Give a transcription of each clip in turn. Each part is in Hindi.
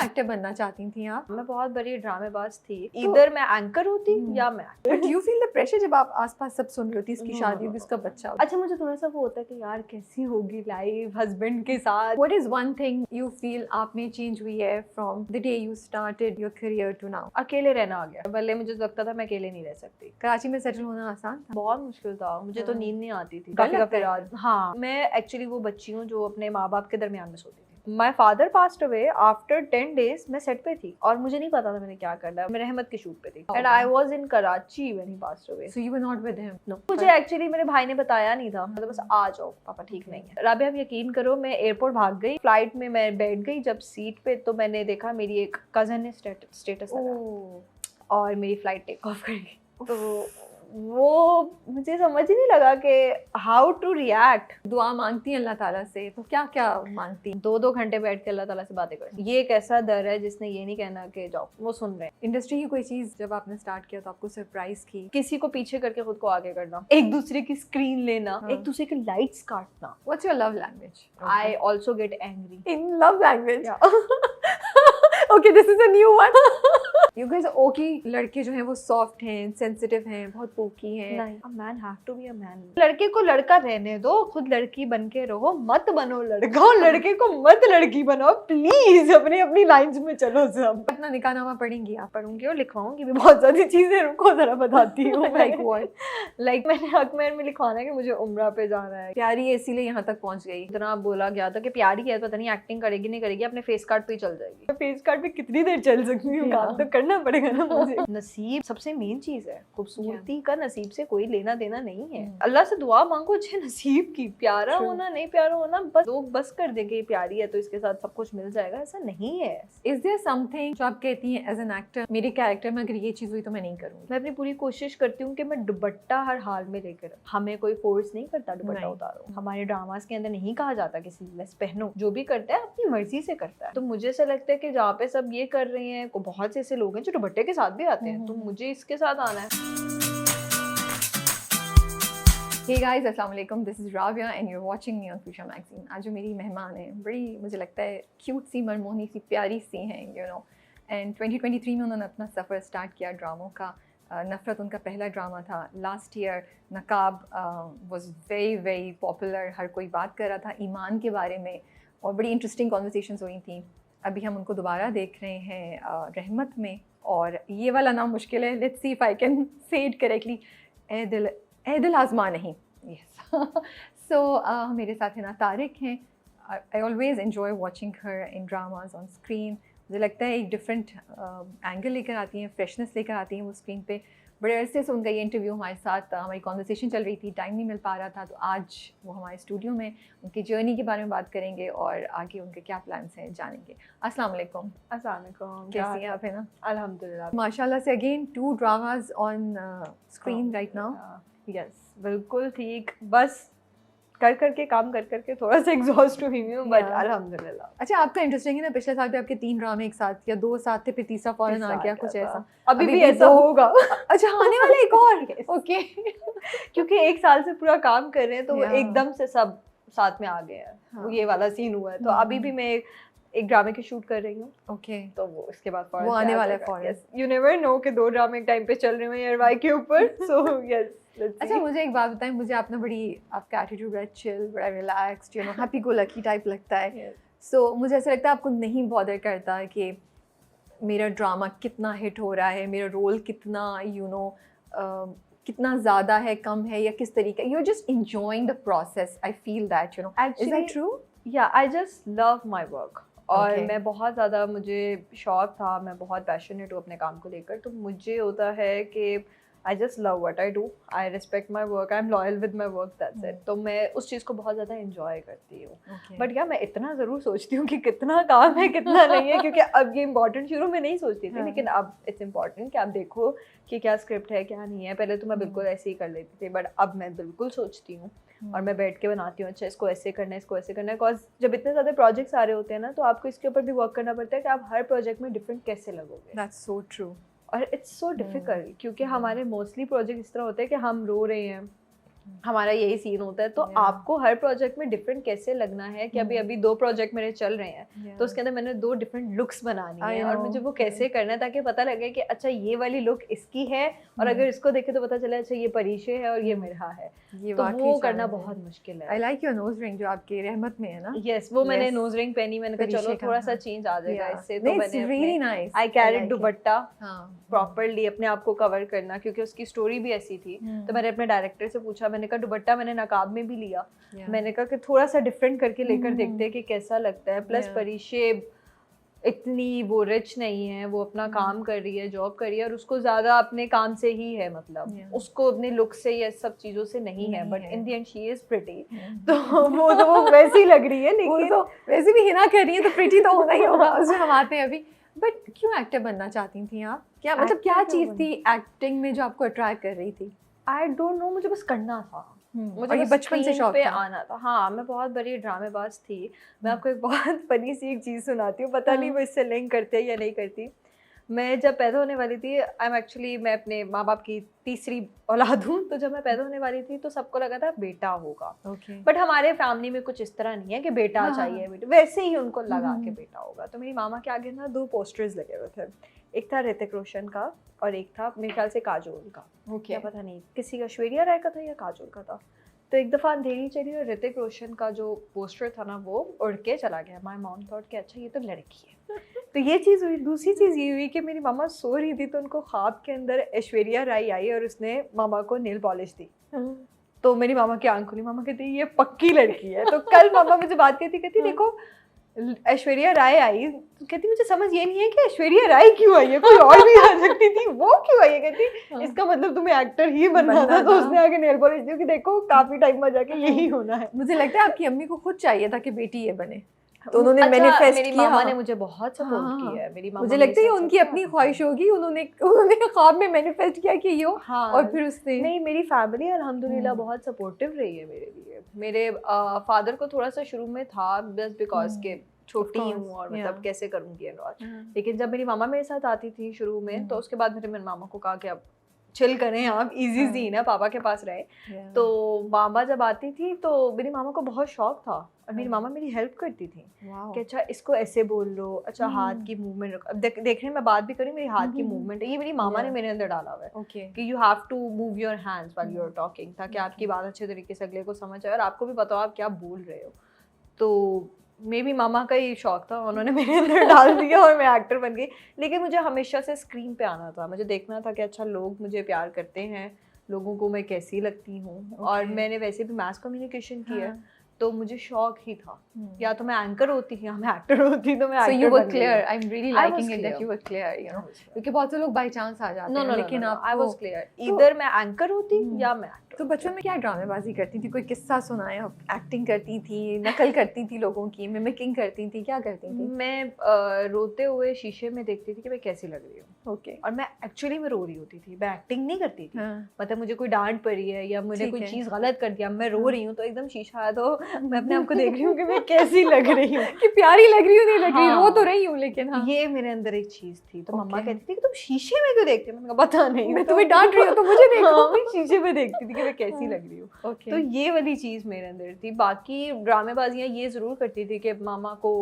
एक्टर बनना चाहती थी आप? मैं बहुत बड़ी ड्रामेबाज थी, इधर मैं एंकर होती या मैं but you feel the pressure जब आप आसपास सब सुन रही होती इसकी शादी होगी, इसका बच्चा होगा? अच्छा, मुझे थोड़ा सा वो होता है कि यार कैसी होगी लाइफ हस्बैंड के साथ। What is one thing you feel आप में चेंज हुई है from the day you started your career to now? अकेले रहना आ गया। पहले मुझे लगता था मैं अकेले नहीं रह सकती। कराची में सेटल होना आसान था? बहुत मुश्किल था, मुझे तो नींद नहीं आती थी डर लगता है? रात। हाँ, मैं एक्चुअली वो बच्ची हूँ जो अपने माँ बाप के दरमियान में सोती थी। My father passed away after 10 days। मैं सेट पे थी और मुझे नहीं पता था मैंने क्या करना है। मैं रहमत के शूट पे थी and I was in Karachi when he passed away. So you were not with him? No. मुझे एक्चुअली मेरे भाई ने बताया नहीं था, मतलब बस आ जाओ पापा ठीक नहीं है। राबिया, आप यकीन करो मैं एयरपोर्ट भाग गई, फ्लाइट में मैं बैठ गई जब सीट पे, तो मैंने देखा मेरी एक कजन ने स्टेटस लगाया और मेरी फ्लाइट टेक ऑफ कर गई। तो वो मुझे समझ ही नहीं लगा कि हाउ टू रिएक्ट। दुआ मांगती हैं अल्लाह ताला से, तो क्या क्या मांगती? 2-2 घंटे बैठ के अल्लाह ताला से बातें करती। ये एक ऐसा दर है जिसने ये नहीं कहना कि जाओ, वो सुन रहे हैं। इंडस्ट्री की कोई चीज जब आपने स्टार्ट किया तो आपको सरप्राइज की? किसी को पीछे करके खुद को आगे करना, एक दूसरे की स्क्रीन लेना, एक दूसरे के लाइट्स काटना। What's your love language? I also get angry. In love language? Yeah. Okay, this is a new one. You guys are okay. लड़के जो हैं वो सॉफ्ट हैं, सेंसिटिव हैं, बहुत पोकी हैं। नहीं, a man have to be a man. लड़के को लड़का रहने दो, खुद लड़की बन के रहो, मत बनो लड़का, और लड़के को मत लड़की बनाओ प्लीज। अपनी अपनी लाइंस में चलो सब। अपना निकाहनामा पढ़ेंगी आप? पढ़ूंगी और लिखवाऊंगी भी बहुत सारी चीजें। रुको जरा बताती हूँ। Like what? लाइक मैंने अकबर में लिखवाना है कि मुझे उम्रा पे जाना है। प्यारी है इसीलिए यहाँ तक पहुँच गई। इतना बोला गया था कि प्यारी है, पता नहीं एक्टिंग करेगी नहीं करेगी, अपने फेस कार्ड पे ही चल जाएगी। फेस कार्ड पे कितनी देर चल सकती हूँ, काम तो करना पड़ेगा ना मुझे। नसीब सबसे मेन चीज है, खूबसूरती का नसीब से कोई लेना देना नहीं है। अल्लाह से दुआ मांगो अच्छे नसीब की, प्यारा होना नहीं प्यारा होना, बस लोग बस कर देंगे प्यारी है तो इसके साथ सब कुछ मिल जाएगा, ऐसा नहीं है। Is there something जो आप कहती हैं एज एन एक्टर, मेरे कैरेक्टर में अगर ये चीज हुई तो मैं नहीं करूँगी? मैं अपनी पूरी कोशिश करती हूँ कि मैं दुपट्टा हर हाल में लेकर, हमें कोई फोर्स नहीं करता दुपट्टा उतारो। हमारे ड्रामास के अंदर नहीं कहा जाता किसी लेस पहनो, जो भी करता है अपनी मर्जी से करता है। तो मुझे ऐसा लगता है कि जहाँ पे सब ये कर रहे हैं, बहुत से ऐसे लोग हैं जो दुपट्टे के साथ भी आते हैं, तो मुझे इसके साथ आना है। Hey guys, अस्सलाम वालेकुम, this is Rabia and you are watching me on Future Magazine. आज जो मेरी मेहमान है, बड़ी मुझे लगता है क्यूट सी, मनमोहनी सी, प्यारी सी हैं, यू नो। एंड 2023 में उन्होंने अपना सफ़र स्टार्ट किया ड्रामों का। नफ़रत उनका पहला ड्रामा था। लास्ट ईयर नकाब वाज वेरी वेरी पॉपुलर, हर कोई बात कर रहा था ईमान के बारे में और बड़ी इंटरेस्टिंग कॉन्वर्सेशंस हुई थी। अभी हम उनको दोबारा देख रहे हैं रहमत में, और ये वाला नाम मुश्किल है, let's see if I can say it correctly. ए दिल आज़मा नहीं, यस। सो मेरे साथ है ना तारिक हैं। I always enjoy watching her in dramas on screen. मुझे लगता है एक डिफरेंट एंगल लेकर आती हैं, फ्रेशनेस लेकर आती हैं वो स्क्रीन पे। बड़े अरसे से उनका ये इंटरव्यू हमारे साथ, हमारी कॉन्वर्सेशन चल रही थी, टाइम नहीं मिल पा रहा था, तो आज वो हमारे स्टूडियो में उनकी जर्नी के बारे में बात करेंगे और आगे उनके क्या प्लान्स हैं जानेंगे। अस्सलाम वालेकुम। अस्सलाम वालेकुम, कैसी हैं आप? है ना, अल्हम्दुलिल्लाह माशाल्लाह से। Again 2 dramas on screen right now. Yes, बिल्कुल ठीक। बस कर करके काम कर करके थोड़ा सा एग्जॉस्ट हुई हूँ, बट अल्हम्दुलिल्लाह। अच्छा, आपका इंटरेस्टिंग है ना, पिछले साल भी आपके 3 ड्रामे एक साथ या 2 साथ थे, फिर तीसरा फौरन आ गया, कुछ ऐसा। अभी भी ऐसा होगा। अच्छा, आने वाला एक और? ओके। क्योंकि 1 साल से पूरा काम कर रहे हैं तो एकदम से सब साथ में आ गए हैं। ये वाला सीन हुआ है, तो अभी भी मैं एक ड्रामे की शूट कर रही हूँ। ओके, तो वो इसके बाद वो आने वाला है फौरन। यू नेवर नो कि 2 ड्रामे एक टाइम पे चल रहे हैं एयरवाई के ऊपर। So yes. अच्छा, मुझे एक बात बताएं, मुझे आपने बड़ी, आपका एटीट्यूड बड़ा चिल, बड़ा relaxed, you know, happy go lucky type लगता है। सो मुझे ऐसा लगता है आपको नहीं बॉदर करता कि मेरा ड्रामा कितना हिट हो रहा है, मेरा रोल कितना, यू नो, कितना ज़्यादा है, कम है, या किस तरीके? You are just enjoying the process, I feel that, you know. Is that true? Yeah, I just love my work. और मैं बहुत ज़्यादा, मुझे शौक था, मैं बहुत पैशनेट हूँ अपने काम को लेकर, तो मुझे होता है कि आई just love what I do, I respect my work, I am loyal with my work, that's it. तो मैं उस चीज़ को बहुत ज़्यादा इंजॉय करती हूँ। बट या मैं इतना ज़रूर सोचती हूँ कि कितना काम है कितना नहीं है, क्योंकि अब ये इम्पॉर्टेंट, शुरू में नहीं सोचती थी, लेकिन अब इट्स इम्पॉर्टेंट कि आप देखो कि क्या स्क्रिप्ट है क्या नहीं है। पहले तो मैं बिल्कुल ऐसे ही कर लेती थी, बट अब मैं बिल्कुल सोचती हूँ और मैं बैठ के बनाती हूँ, अच्छा इसको ऐसे करना है, इसको ऐसे करना है। बिकॉज जब इतने ज़्यादा प्रोजेक्ट्स आ रहे होते हैं ना, तो आपको इसके ऊपर भी वर्क करना पड़ता है कि आप हर प्रोजेक्ट में डिफरेंट कैसे लगोगे। That's so true. और इट्स सो डिफिकल्ट, क्योंकि हमारे मोस्टली प्रोजेक्ट इस तरह होते हैं कि हम रो रहे हैं, हमारा यही सीन होता है। तो आपको हर प्रोजेक्ट में डिफरेंट कैसे लगना है कि अभी 2 प्रोजेक्ट मेरे चल रहे हैं, तो उसके अंदर मैंने 2 डिफरेंट लुक्स बनानी है और मुझे वो कैसे करना है ताकि पता लगे कि अच्छा ये वाली लुक इसकी है, और अगर इसको देखे तो पता चले अच्छा ये परीशे है और ये मिरहा है। तो वो करना बहुत मुश्किल है। I like your nose ring जो आपके रहमत में है ना। यस, वो मैंने नोज रिंग पहनी, मैंने कहा चलो थोड़ा सा चेंज आ जाएगा इससे। तो मैंने आई कैरिड दुपट्टा प्रॉपर्ली अपने आप को कवर करना, क्योंकि उसकी स्टोरी भी ऐसी थी। तो मैंने अपने डायरेक्टर से पूछा, मैंने कहा दुपट्टा मैंने नकाब में भी लिया, मैंने कहा कि थोड़ा सा डिफरेंट करके लेकर देखते हैं कि कैसा लगता है। प्लस परीशे इतनी वो रिच नहीं है, वो अपना काम कर रही है, जॉब कर रही है, और उसको ज्यादा अपने काम से ही है, मतलब उसको अपने लुक से या सब चीजों से नहीं है, but in the end she is pretty. तो वो वैसी ही लग रही है, लेकिन तो वैसे भी हिना कर रही है तो प्रिटी तो होना ही होगा, उसमें हम आते हैं अभी। बट क्यों एक्टर बनना चाहती थी आप? क्या मतलब क्या चीज थी एक्टिंग में जो आपको अट्रैक्ट कर रही थी? आई डोंट नो, मुझे बस करना था, मुझे ये बचपन से शौक पे आना था। हाँ, मैं बहुत बड़ी ड्रामेबाज थी। मैं आपको एक बहुत फनी सी एक चीज़ सुनाती हूँ, पता नहीं वो इससे लिंक करते हैं या नहीं करती। मैं जब पैदा होने वाली थी, मैं अपने माँ बाप की तीसरी औलाद हूँ, तो जब मैं पैदा होने वाली थी तो सबको लगा था बेटा होगा। बट हमारे फैमिली में कुछ इस तरह नहीं है कि बेटा चाहिए, बेटा वैसे ही उनको लगा कि बेटा होगा। तो मेरी मामा के आगे ना 2 पोस्टर्स लगे हुए थे, एक था ऋतिक रोशन का और एक था मेरे ख्याल से काजोल का। क्या पता नहीं किसी का, ऐश्वर्या राय का था या काजोल का था। तो एक दफ़ा अंधेरी चली और ऋतिक रोशन का जो पोस्टर था ना वो उड़ के चला गया। माय मॉम थॉट कि अच्छा ये तो लड़की है। तो ये चीज़ हुई। दूसरी चीज़ ये हुई कि मेरी मामा सो रही थी तो उनको ख्वाब के अंदर ऐश्वर्या राय आई और उसने मामा को नेल पॉलिश दी। तो मेरी मामा की आंख खुली, मामा कहती ये पक्की लड़की है। तो कल मामा मुझे बात कहती देखो ऐश्वर्या राय आई, तो कहती मुझे समझ ये नहीं है कि ऐश्वर्या राय क्यों आई है, कोई और भी आ सकती थी, वो क्यों आई है? कहती इसका मतलब तुम्हें एक्टर ही बनना था। तो उसने आगे नेल पॉलिश दी कि देखो काफी टाइम में जाके यही होना है। मुझे लगता है आपकी अम्मी को खुद चाहिए था कि बेटी ये बने, तो उन्होंने मैनिफेस्ट किया। मेरी मामा ने मुझे बहुत सपोर्ट किया है। मेरी मामा मुझे लगता है उनकी अपनी ख्वाहिश होगी, उन्होंने ख्वाब में मैनिफेस्ट किया कि ये हो। और फिर उसने नहीं, मेरी फैमिली अल्हम्दुलिल्लाह बहुत सपोर्टिव रही है मेरे लिए। मेरे फादर को थोड़ा सा शुरू में था जस्ट बिकॉज के छोटी हूँ और मतलब कैसे करूँगी एंड ऑल। लेकिन जब मेरी मामा मेरे साथ आती थी शुरू में, तो उसके बाद मेरे मामा को कहा कि अब चिल करें आप, इजी सीन है, पापा के पास रहे। तो मामा जब आती थी तो मेरी मामा को बहुत शौक था और मेरी मामा मेरी हेल्प करती थी कि अच्छा इसको ऐसे बोल लो, अच्छा हाथ की मूवमेंट रखो। अब देखने में बात भी करी, मेरी हाथ की मूवमेंट है, ये मेरी मामा ने मेरे अंदर डाला हुआ है कि you have to move your hands while you are talking, ताकि आपकी बात अच्छे तरीके से अगले को समझ आए और आपको भी पता हो आप क्या बोल रहे हो। तो मे बी मामा का ही शौक था, उन्होंने मेरे अंदर डाल दिया और मैं एक्टर बन गई। लेकिन मुझे हमेशा से स्क्रीन पे आना था, मुझे देखना था कि अच्छा लोग मुझे प्यार करते हैं, लोगों को मैं कैसी लगती हूँ। और मैंने वैसे भी मास कम्युनिकेशन किया है, तो मुझे शौक ही था या तो मैं एंकर होती या मैं एक्टर होती। तो मैं actor you were clear. I'm really liking it that you were clear, you know, क्योंकि बहुत से लोग बाय चांस आ जाते हैं, लेकिन आप I was clear, इधर मैं एंकर होती या मैं एक्टर। तो बचपन में क्या ड्रामेबाजी करती थी? कोई किस्सा सुनाए? एक्टिंग करती थी, नकल करती थी लोगों की, मिमिकिंग करती थी, क्या करती थी? मैं रोते हुए शीशे में देखती थी कि मैं कैसी लग रही हूँ। ओके। और मैं एक्चुअली में रो रही होती थी, मैं एक्टिंग नहीं करती थी। मतलब मुझे कोई डांट पड़ी है या मुझे कोई चीज़ गलत कर दिया, मैं रो रही हूँ, तो एकदम शीशा आया तो मैं अपने आप को देख रही हूँ कि मैं कैसी लग रही हूँ, कि प्यारी लग रही हूँ, नहीं लग रही, रो तो रही हूँ लेकिन ये मेरे अंदर एक चीज़ थी। तो मम्मा कहती थी कि तुम शीशे में क्यों देखती हो? मैंने कहा पता नहीं, मैं तुम्हें डांट रही हूँ तो मुझे देखो। मैं शीशे में देखती थी कि मैं कैसी लग रही हूँ। तो ये वाली चीज़ मेरे अंदर थी। बाकी ड्रामेबाजियाँ ये ज़रूर करती थी कि मामा को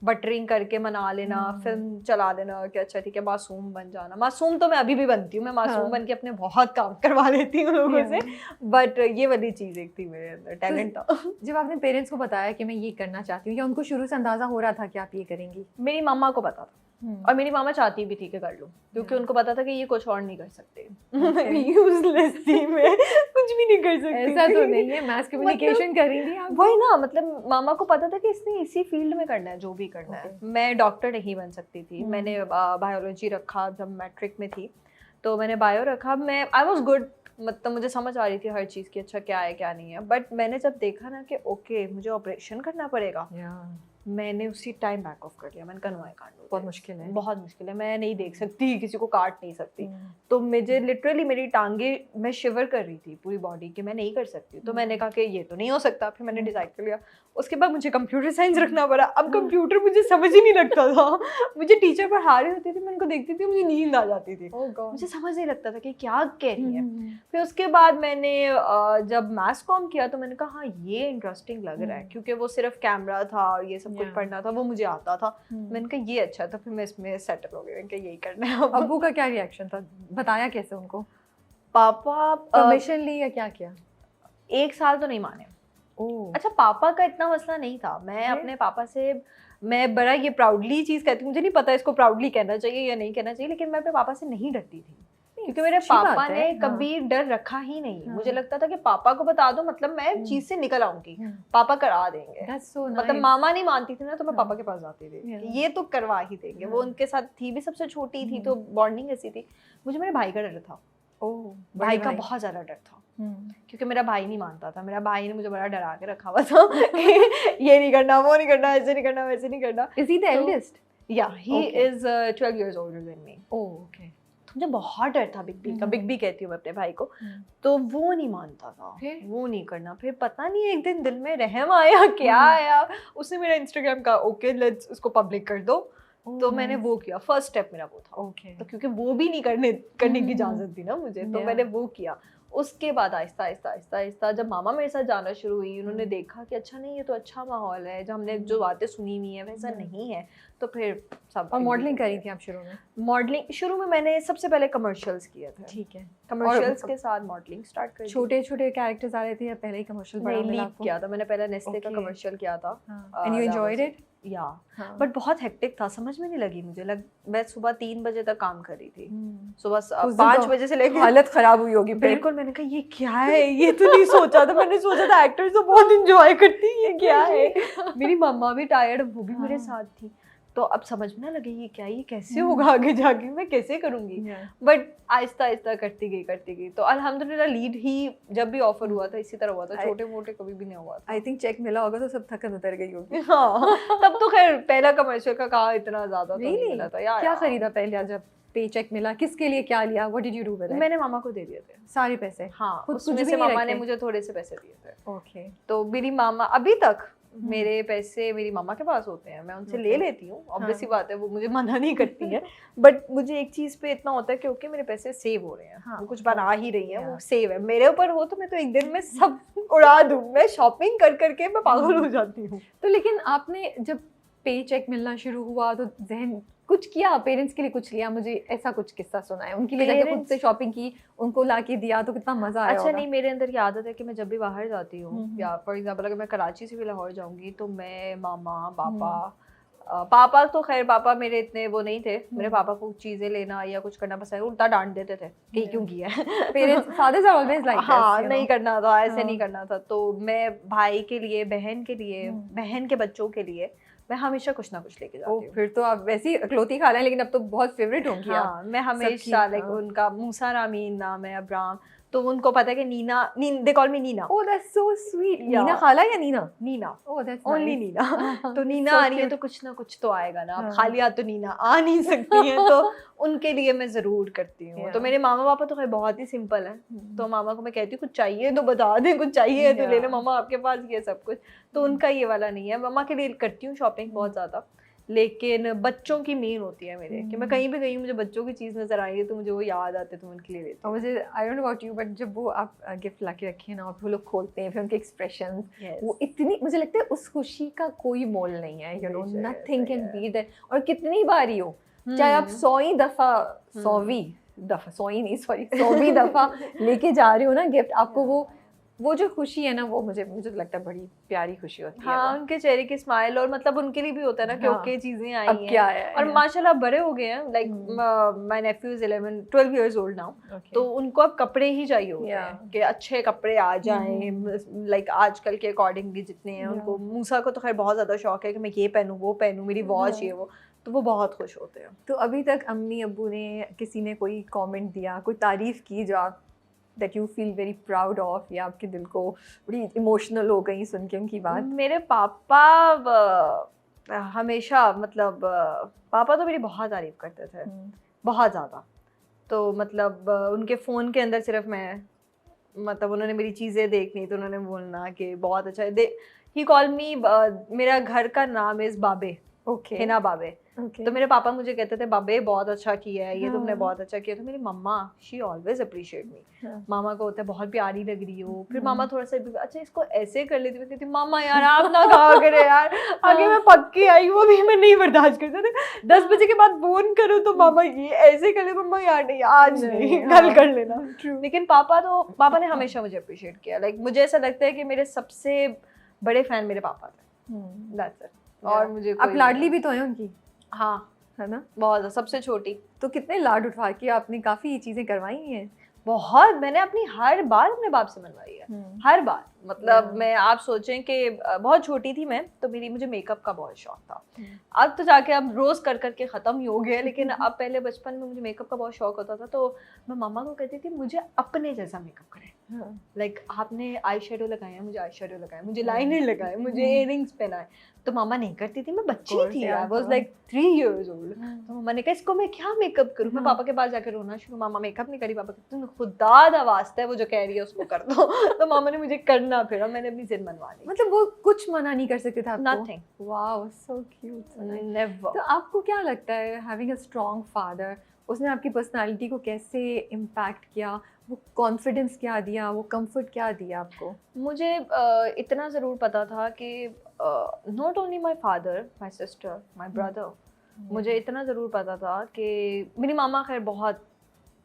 बटरिंग करके मना लेना, फिल्म चला देना कि अच्छा ठीक है मासूम बन जाना। मासूम तो मैं अभी भी बनती हूँ, मैं मासूम बन के अपने बहुत काम करवा लेती हूँ लोगों से, बट ये वाली चीज़ एक थी मेरे अंदर, टैलेंट था। जब आपने पेरेंट्स को बताया कि मैं ये करना चाहती हूँ, या उनको शुरू से अंदाजा हो रहा था कि आप ये करेंगी? मेरी मामा को पता था और मेरी मामा चाहती भी थी कि कर लूं, क्योंकि उनको पता था कि ये कुछ और नहीं कर सकते। यूजलेस थी मैं, कुछ भी नहीं कर सकती। ऐसा तो नहीं है, मास कम्युनिकेशन कर रही थी आप? वही ना, मतलब मामा को पता था कि इसने इसी फील्ड में करना है, जो भी करना है। मैं डॉक्टर नहीं बन सकती थी। मैंने बायोलॉजी रखा जब मैट्रिक में थी, तो मैंने बायो रखा। मैं आई वॉज गुड, मतलब मुझे समझ आ रही थी हर चीज़ की अच्छा क्या है क्या नहीं है। बट मैंने जब देखा ना कि ओके मुझे ऑपरेशन करना पड़ेगा, मैंने उसी टाइम बैक ऑफ कर लिया। मैंने कहा नो आई कांट डू, बहुत मुश्किल है, बहुत मुश्किल है, मैं नहीं देख सकती, किसी को काट नहीं सकती। तो मुझे लिटरली मेरी टांगे, मैं शिवर कर रही थी पूरी बॉडी कि मैं नहीं कर सकती। तो मैंने कहा कि ये तो नहीं हो सकता। फिर मैंने डिसाइड कर लिया। उसके बाद मुझे कंप्यूटर साइंस रखना पड़ा। अब कंप्यूटर मुझे समझ ही नहीं लगता था। मुझे टीचर पढ़ा रही होती थी, मैं उनको देखती थी, मुझे नींद आ जाती थी। मुझे समझ नहीं लगता था कि क्या कह रही है। फिर उसके बाद मैंने जब मैथ्स कॉम किया तो मैंने कहा हाँ ये इंटरेस्टिंग लग रहा है, क्योंकि वो सिर्फ कैमरा था और ये सब कुछ पढ़ना था, वो मुझे आता था। मैंने कहा ये अच्छा था। फिर मैं इसमें सेटल हो गई, मैंने कहा यही करना है। अब्बू का क्या रिएक्शन था, बताया कैसे उनको? पापा परमिशन ली या क्या किया? 1 साल तो नहीं माने। अच्छा, पापा का इतना मसला नहीं था। मैं अपने पापा से, मैं बड़ा ये प्राउडली चीज़ कहती हूँ, मुझे नहीं पता इसको प्राउडली कहना चाहिए या नहीं कहना चाहिए, लेकिन मैं अपने पापा से नहीं डरती थी, क्योंकि मेरे पापा ने कभी डर रखा ही नहीं। मुझे लगता था कि पापा को बता दो, मतलब मैं चीज से निकल आऊंगी, पापा करा देंगे। मतलब मामा नहीं मानती थी ना, तो मैं पापा के पास जाती थी, ये तो करवा ही देंगे। वो उनके साथ थी भी, सबसे छोटी थी, तो बॉन्डिंग ऐसी थी। मुझे मेरे भाई का डर था, भाई का बहुत ज्यादा डर था, क्योंकि मेरा भाई नहीं मानता था। मेरा भाई ने मुझे बड़ा डरा के रखा हुआ था कि ये नहीं करना, वो नहीं करना, ऐसे नहीं करना, वैसे नहीं करना। Is he the eldest? Yeah, he is 12 years older than me. Oh, okay. मुझे बहुत डर था बिग बी का। बिग बी कहती हूँ मैं अपने भाई को। तो वो नहीं मानता था, वो नहीं करना। फिर पता नहीं एक दिन दिल में रहम आया, क्या आया, उसने मेरा इंस्टाग्राम का ओके लेट्स उसको पब्लिक कर दो। तो मैंने वो किया, फर्स्ट स्टेप मेरा वो था। तो क्योंकि वो भी नहीं करने की इजाजत थी ना मुझे, तो मैंने वो किया। उसके बाद आहिस्ता आहिस्ता आहिस्ता आहिस्ता जब मामा मेरे साथ जाना शुरू हुई, उन्होंने देखा कि अच्छा नहीं, ये तो अच्छा माहौल है, जो हमने जो बातें सुनी हुई है वैसा नहीं है, तो फिर सब। और मॉडलिंग करी थी आप शुरू में? मॉडलिंग शुरू में मैंने सबसे पहले कमर्शियल्स किए थे। ठीक है, कमर्शियल्स के साथ मॉडलिंग स्टार्ट करी। छोटे छोटे कैरेक्टर्स आ रहे थे या पहले ही कमर्शियल बड़ा मिला आपको? किया था मैंने, पहले नेस्ले का कमर्शियल किया था। And you enjoyed it? या बट बहुत हेक्टिक था, समझ में नहीं लगी मुझे। मैं सुबह 3 बजे तक काम कर रही थी, सुबह 5 बजे से लेकर हालत खराब हुई होगी। बिल्कुल, मैंने कहा ये क्या है, ये तो नहीं सोचा था। मैंने सोचा था एक्टर्स तो बहुत एंजॉय करती है, ये क्या है। मेरी मम्मा भी टायर्ड, वो भी मेरे साथ थी। तो अब समझ में ना लगे ये क्या, ये कैसे होगा आगे जाके, मैं कैसे करूंगी। बट आहिस्ता आहिस्ता करती गई। तो अल्हम्दुलिल्लाह लीड ही जब भी ऑफर हुआ था इसी तरह हुआ था, छोटे मोटे कभी भी नहीं हुआ था। आई थिंक चेक मिला होगा तो सब थकन उतर गई होगी। हाँ, तब तो खैर पहला कमर्शियल का कहा इतना ज्यादा तो नहीं मिला था यार। क्या खरीदा पहले जब पे चेक मिला, किसके लिए क्या लिया, what did you do with it? मैंने मामा को दे दिए थे सारे पैसे। हाँ, उसमें से मामा ने मुझे थोड़े से पैसे दिए थे। ओके। तो मेरी मामा अभी तक मेरे पैसे मेरी मामा के पास होते हैं, मैं उनसे ले लेती हूँ, ऑब्वियसली बात है, वो मुझे मना नहीं करती है। बट मुझे एक चीज पे इतना होता है कि ओके मेरे पैसे सेव हो रहे हैं, वो कुछ बना ही रही है, वो सेव है। मेरे ऊपर हो तो मैं तो एक दिन में सब उड़ा दूँ, मैं शॉपिंग कर करके मैं पागल हो जाती हूँ। तो लेकिन आपने जब पे चेक मिलना शुरू हुआ तो जहन कुछ किया, पेरेंट्स के लिए कुछ लिया? मुझे ऐसा कुछ किस्सा सुना है, उनके लिए जाके खुद से शॉपिंग की, उनको लाके दिया तो कितना मजा आया। अच्छा नहीं, मेरे अंदर ये आदत है कि मैं जब भी बाहर जाती हूँ, या फॉर एग्जांपल अगर मैं कराची से भी लाहौर जाऊंगी, तो मैं मामा पापा तो खैर पापा मेरे इतने वो नहीं थे। मेरे पापा को चीजें लेना या कुछ करना पसंद, उल्टा डांट देते थे कि क्यों किया है। Parents fathers are always like हाँ, नहीं करना था, ऐसे नहीं करना था। तो मैं भाई के लिए, बहन के लिए, बहन के बच्चों के लिए मैं हमेशा कुछ ना कुछ लेके जाती हूँ। फिर तो आप वैसी इकलौती खाला हैं, लेकिन अब तो बहुत फेवरेट होंगी। हाँ, मैं हमेशा लाइक उनका मूसा रामीन नाम है, अब्राम, तो उनको पता है कि Nina, they call me Nina. Oh that's so sweet. Nina खाला या Nina? Nina. Oh that's only Nina. तो नीना आ रही है तो कुछ ना कुछ तो आएगा ना, अब खाली हाथ तो नीना आ नहीं सकती है, तो उनके लिए मैं जरूर करती हूँ। तो मेरे मामा पापा तो खैर बहुत ही सिंपल है, तो मामा को मैं कहती हूँ कुछ चाहिए तो बता दें, कुछ चाहिए तो ले ले मामा, आपके पास ये सब कुछ। तो उनका ये वाला नहीं है। मामा के लिए करती हूँ शॉपिंग बहुत ज्यादा, लेकिन बच्चों की मेन होती है मेरे, कि मैं कहीं भी गई हूँ, मुझे बच्चों की चीज़ नजर आई है तो मुझे वो याद आते, तो उनके लिए लेती हूँ। मुझे I don't know about you, but जब वो आप गिफ्ट लाके रखिए ना, वो लोग खोलते हैं, फिर उनके एक्सप्रेशंस, वो इतनी, मुझे लगता है उस खुशी का कोई मोल नहीं है। You know, nothing can beat that. और कितनी बारी हो, चाहे आप 100वीं दफा 100वीं दफा लेके जा रहे हो ना गिफ्ट, आपको वो जो खुशी है ना, वो मुझे तो लगता है बड़ी प्यारी खुशी होती है। हाँ, उनके चेहरे की स्माइल, और मतलब उनके लिए भी होता है ना कि ओके चीजें आई हैं, क्या है, और माशाल्लाह बड़े हो गए हैं। Like my Neiphiu is 12 years old now, तो उनको अब कपड़े ही चाहिए होते हैं कि अच्छे कपड़े आ जाएं, लाइक आजकल के अकॉर्डिंग भी जितने हैं उनको। मूसा को तो खैर बहुत ज्यादा शौक है कि मैं ये पहनूं, वो पहनूं, मेरी वॉच ये वो, तो वो बहुत खुश होते हैं। तो अभी तक अम्मी अब्बू ने, किसी ने कोई कमेंट दिया, कोई तारीफ की जो आप that you feel very proud of, या आपके दिल को बड़ी इमोशनल हो गई सुन के उनकी बात? मेरे पापा हमेशा मतलब पापा तो मेरी बहुत तारीफ करते थे, बहुत ज़्यादा। तो मतलब उनके फ़ोन के अंदर सिर्फ मैं, मतलब उन्होंने मेरी चीज़ें देखनी तो उन्होंने बोलना कि बहुत अच्छा है। ही कॉल मी, मेरा घर का नाम इज़ बाबे, ओके हिना बाबे। ओके तो मेरे पापा मुझे कहते थे बाबे बहुत अच्छा किया है, ये तुमने हाँ। बहुत अच्छा किया। तो मेरी मम्मा, शी ऑलवेज अप्रिशिएट मी। हाँ। मामा को होता है बहुत प्यारी लग रही हो, फिर मामा थोड़ा सा अच्छा इसको ऐसे कर लेती, मैं कहती मामा यार आप ना कहा करे यार, आगे मैं पक्की आई वो भी मैं नहीं बर्दाश्त करती थी। 10 बजे के बाद फोन करो तो मामा ये ऐसे कर ले, मम्मा यार नहीं आज नहीं, कल कर लेना। लेकिन पापा ने हमेशा मुझे अप्रिशिएट किया। लाइक मुझे ऐसा लगता है कि मेरे सबसे बड़े फैन मेरे पापा थे। That's it. और मुझे आप लाडली भी तो हैं उनकी? हाँ है ना? बहुत, सबसे छोटी। तो कितने लाड उठा के आपने काफ़ी चीज़ें करवाई हैं? बहुत, मैंने अपनी हर बार अपने बाप से मनवाई है, हर बार। मतलब मैं, आप सोचें कि बहुत छोटी थी मैं तो मुझे मेकअप का बहुत शौक था। अब तो जाके अब रोज कर करके खत्म ही हो गया, लेकिन अब पहले बचपन में मुझे मेकअप का बहुत शौक होता था। तो मैं मम्मा को कहती थी मुझे अपने जैसा मेकअप करें। लाइक आपने आई शेडो लगाया, मुझे आई शेडो लगाए, मुझे लाइनर लगाए, मुझे इयररिंग्स पहनाए। तो मामा नहीं करती थी, मैं बच्ची थी, I was like 3 years old। तो मम्मा ने कहा इसको मैं क्या मेकअप करूं। मैं पापा के पास जाकर रोना शुरू, मामा मेकअप नहीं करी। पापा कहते तुम खुदा दा वास्ता है वो जो कह रही है उसको कर दो। तो मामा ने मुझे करना, फिर मैंने अपनी जिद मनवा ली। मतलब वो कुछ मना नहीं कर सकते थे आपको? Nothing. Wow, so cute. Never. तो आपको क्या लगता है हैविंग अ स्ट्रॉन्ग फादर, उसने आपकी पर्सनालिटी को कैसे इम्पैक्ट किया? वो कॉन्फिडेंस क्या दिया, वो कंफर्ट क्या दिया आपको? मुझे इतना ज़रूर पता था कि not only my father, my sister, my brother, मुझे इतना ज़रूर पता था कि मेरी मामा खैर बहुत